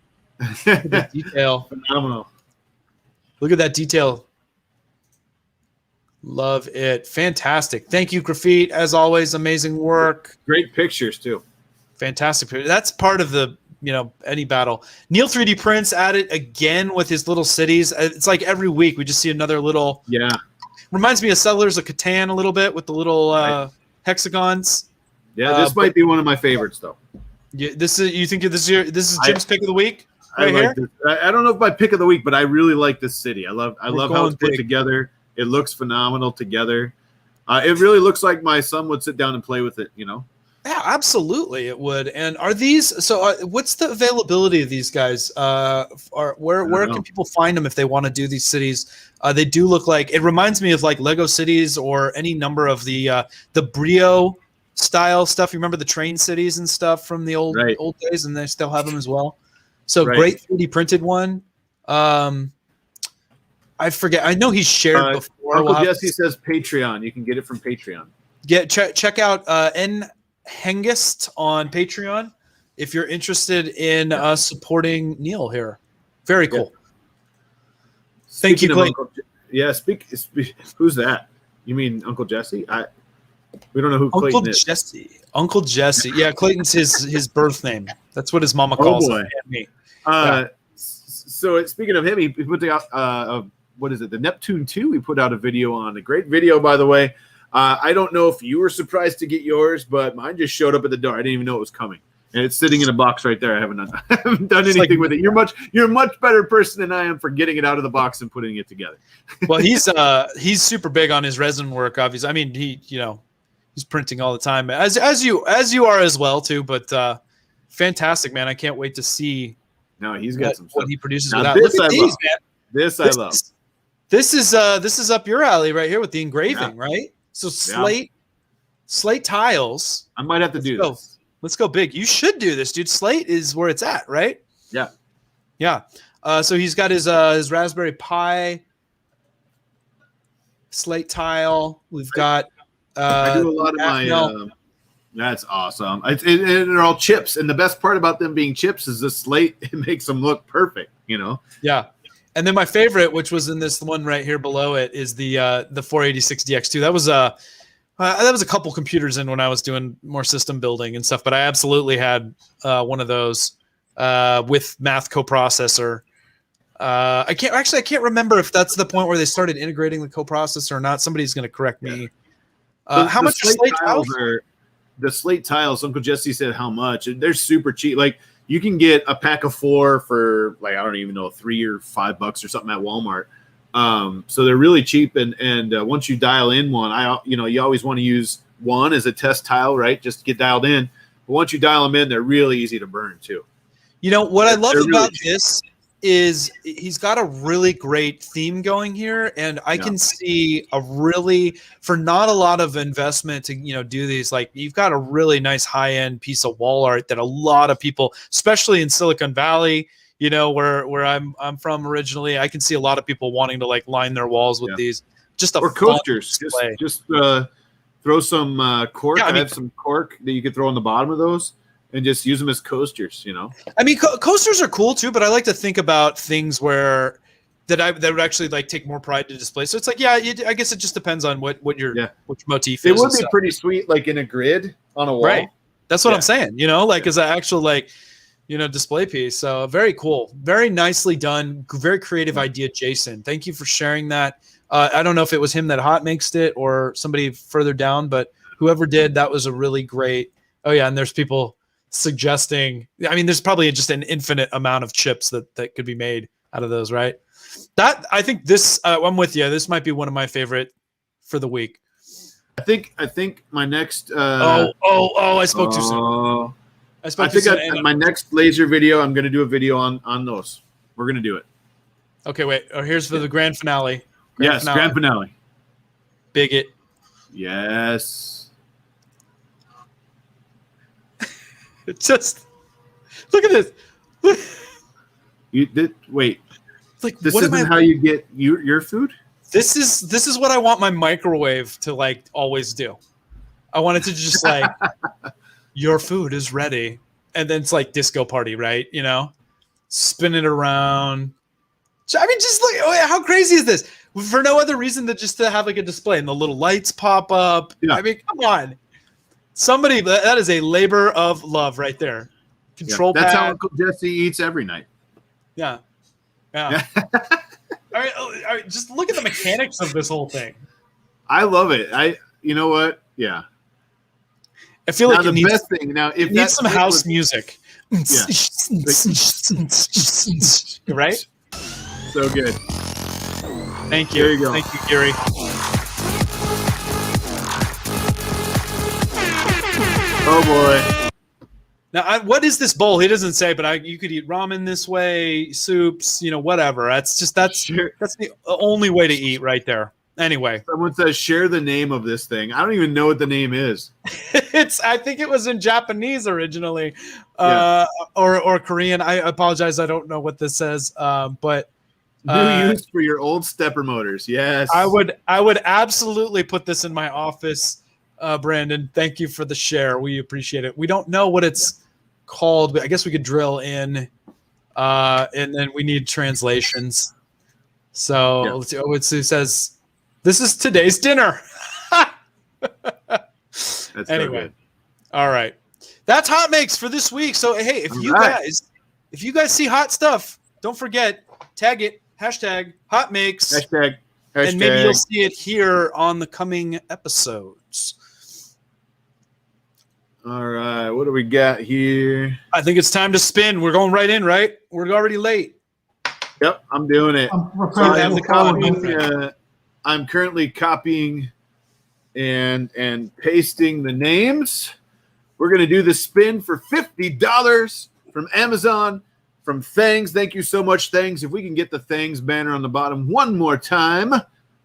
Look at that detail. Phenomenal. Look at that detail. Love it. Fantastic. Thank you, Graphite. As always, amazing work. Great pictures too. Fantastic. That's part of the any battle. Neil 3D Prints at it again with his little cities. It's like every week we just see another little. Yeah. Reminds me of Settlers of Catan a little bit with the little hexagons. Yeah, this might be one of my favorites though. Yeah, you think this is Jim's pick of the week? I like this. I don't know if my pick of the week, but I really like this city. I love how it's put together. It looks phenomenal together. It really looks like my son would sit down and play with it. Yeah, absolutely, it would. And are these so? What's the availability of these guys? Where can people find them if they want to do these cities? They do look like it reminds me of like Lego cities or any number of the Brio style stuff. You remember the train cities and stuff from the old days, and they still have them as well. So great 3D printed one. I forget. I know he's shared before. Uncle Jesse says Patreon. You can get it from Patreon. Check out N Hengist on Patreon if you're interested in supporting Neil here. Very cool. Thank you, Clayton. Who's that? You mean Uncle Jesse? We don't know who Clayton is. Uncle Jesse. Yeah, Clayton's his birth name. That's what his mama calls him. Me. So speaking of him, he put out what is it? The Neptune 2. We put out a video on. A great video, by the way. I don't know if you were surprised to get yours, but mine just showed up at the door. I didn't even know it was coming. And it's sitting in a box right there. I haven't done anything like, with it. You're a much better person than I am for getting it out of the box and putting it together. Well, he's super big on his resin work, obviously. I mean, he's printing all the time, as you are as well too. But fantastic, man! I can't wait to see. No, he's got some stuff. What he produces now, with that. this Look I at these, love. man. This I love. This is up your alley right here with the engraving, right? So slate tiles. I might have to do this. Let's go big. You should do this, dude. Slate is where it's at, right? Yeah. Yeah. So he's got his Raspberry Pi slate tile. We've got I do a lot of my that's awesome. They're all chips, and the best part about them being chips is the slate. It makes them look perfect, Yeah. And then my favorite, which was in this one right here below it, is the 486 DX2. That was a couple computers in when I was doing more system building and stuff, but I absolutely had one of those with math coprocessor. I can't remember if that's the point where they started integrating the coprocessor or not. Somebody's going to correct me. How much are slate tiles? The slate tiles, Uncle Jesse said how much. They're super cheap. Like you can get a pack of 4 for like, I don't even know, $3 or $5 or something at Walmart. So they're really cheap. And once you dial in one, you always want to use one as a test tile, right? Just to get dialed in. But once you dial them in, they're really easy to burn too. What I love really about cheap. this is he's got a really great theme going here, and I can see for not a lot of investment to do these, like you've got a really nice high-end piece of wall art that a lot of people, especially in Silicon Valley, where I'm from originally, I can see a lot of people wanting to like line their walls with these. Or coasters. Just throw some cork. I have some cork that you could throw on the bottom of those. And just use them as coasters, I mean, coasters are cool too, but I like to think about things that would actually like take more pride to display. So it's like, I guess it just depends on which motif is. It would be pretty sweet, like in a grid on a wall. Right. That's what I'm saying. As an actual display piece. So very cool, very nicely done, very creative idea, Jason. Thank you for sharing that. I don't know if it was him that HotMakes it or somebody further down, but whoever did, that was a really great. Oh yeah, and there's people suggesting, I mean, there's probably just an infinite amount of chips that could be made out of those, right? That I think this, I'm with you. This might be one of my favorite for the week. I think my next. I spoke too soon. I think my next laser video, I'm going to do a video on those. We're going to do it. Okay, wait. Here's for the grand finale. Grand finale. Bigot. Yes. Just look at this. Wait. Like, this isn't how you get your food? This is what I want my microwave to like always do. I want it to just like your food is ready, and then it's like disco party, right? Spin it around. I mean, just like, how crazy is this? For no other reason than just to have like a display and the little lights pop up. Yeah. I mean, come on. Somebody, that is a labor of love right there. Control pad. That's how Uncle Jesse eats every night. Yeah. All right, just look at the mechanics of this whole thing. I love it. You know what? Yeah. I feel like the best thing now, if it needs some house music. Yeah. Right? So good. Thank you. There you go. Thank you, Gary. Oh boy. Now, what is this bowl? He doesn't say, but you could eat ramen this way, soups, whatever. That's the only way to eat right there. Anyway, someone says share the name of this thing. I don't even know what the name is. I think it was in Japanese originally, or Korean. I apologize, I don't know what this says, but new use for your old stepper motors. Yes, I would absolutely put this in my office. Brandon, thank you for the share. We appreciate it. We don't know what it's called, but I guess we could drill in, and then we need translations. So let's see. Oh, it says, "This is today's dinner." That's anyway, so good. All right, that's HotMakes for this week. So hey, if you guys see hot stuff, don't forget, tag it, hashtag HotMakes, hashtag, and maybe you'll see it here on the coming episodes. All right, what do we got here? I think it's time to spin. We're going right in, right? We're already late. Yep, I'm doing it. I'm So prepared have to the follow comment. you. I'm currently copying and pasting the names. We're going to do the spin for $50 from Amazon, from Thangs. Thank you so much, Thangs. If we can get the Thangs banner on the bottom one more time.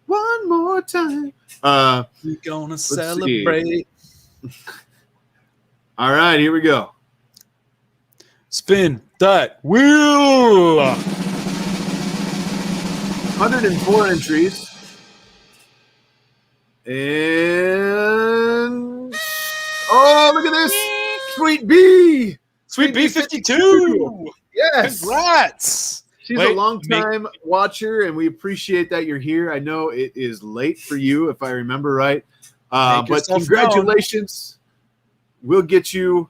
One more time. We're going to celebrate. All right, here we go. Spin that wheel. 104 entries. And oh, look at this. Sweet B. Sweet B52. Yes. Congrats. She's a long-time watcher, and we appreciate that you're here. I know it is late for you, if I remember right. But congratulations. We'll get you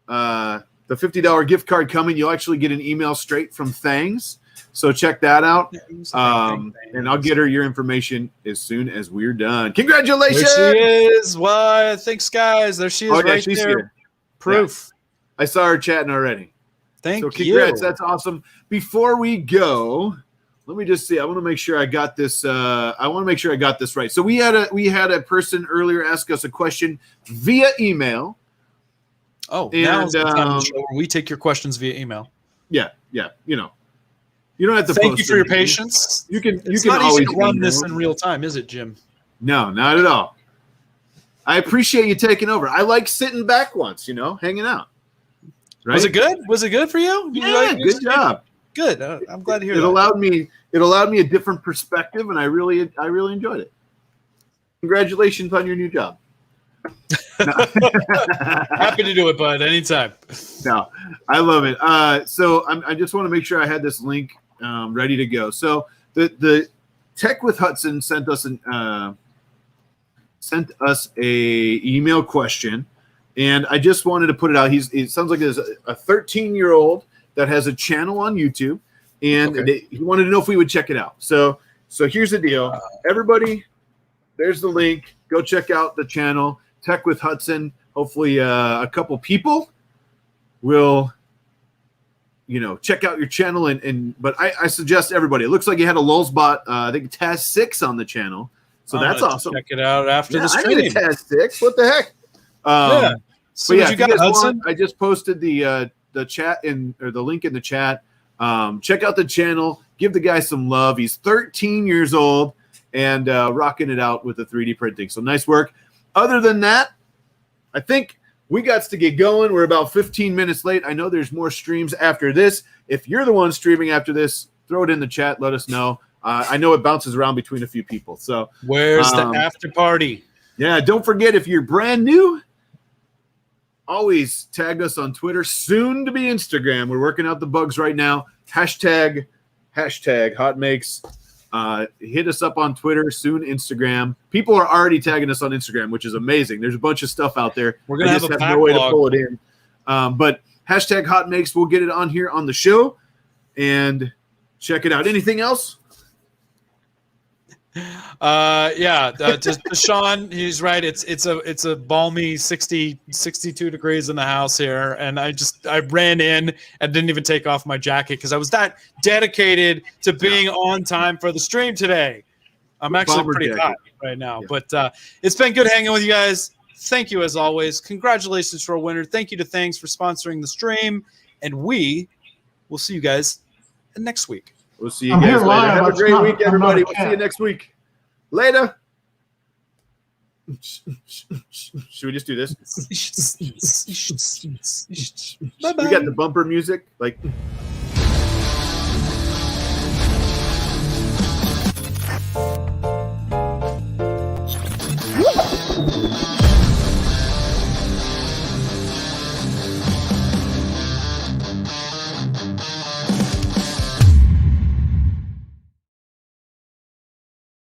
the $50 gift card coming. You'll actually get an email straight from Thangs. So check that out. And I'll get her your information as soon as we're done. Congratulations. There she is. Why? Thanks, guys. There she is right she's there. here. Proof. Yeah. I saw her chatting already. Thank you. So congrats. That's awesome. Before we go, let me just see. I want to make sure I got this. Right. So we had a person earlier ask us a question via email. Oh, and now's the time of the show where we take your questions via email. Yeah. You know, you don't have to. Thank you for your patience. You can. It's you can not always easy to run this in real time, is it, Jim? No, not at all. I appreciate you taking over. I like sitting back once, hanging out. Right? Was it good? Was it good for you? Yeah, good job. Good. I'm glad to hear it that. It allowed me a different perspective, and I really enjoyed it. Congratulations on your new job. Happy to do it, bud. Anytime. No, I love it. So I just want to make sure I had this link ready to go. So the Tech with Hudson sent us a email question, and I just wanted to put it out. It sounds like there's a 13-year-old that has a channel on YouTube, and he wanted to know if we would check it out. So here's the deal. Everybody, there's the link. Go check out the channel, Tech with Hudson. Hopefully a couple people will, check out your channel. But I suggest everybody. It looks like you had a Lulzbot, I think Taz 6 on the channel. So that's awesome. Check it out after the stream. I need a Taz 6. What the heck? So but you got, Hudson? I just posted the chat or the link in the chat. Check out the channel. Give the guy some love. He's 13 years old and rocking it out with the 3D printing. So nice work. Other than that, I think we got to get going. We're about 15 minutes late. I know there's more streams after this. If you're the one streaming after this, throw it in the chat. Let us know. I know it bounces around between a few people. So where's the after party? Yeah, don't forget, if you're brand new, always tag us on Twitter, soon to be Instagram. We're working out the bugs right now. Hashtag HotMakes. Hit us up on Twitter, soon Instagram. People are already tagging us on Instagram, which is amazing. There's a bunch of stuff out there. We're gonna have a no way to pull it in. But hashtag HotMakes, we'll get it on here on the show and check it out. Anything else? Just Sean, he's right. It's a balmy 62 degrees in the house here, and I ran in and didn't even take off my jacket because I was that dedicated to being on time for the stream today. I'm actually pretty hot right now, but it's been good hanging with you guys. Thank you as always. Congratulations for a winner. Thank you to Thanks for sponsoring the stream, and we will see you guys next week. We'll see you guys later. Have a great week, everybody. We'll see you next week. Later. Should we just do this? Bye-bye. We got the bumper music.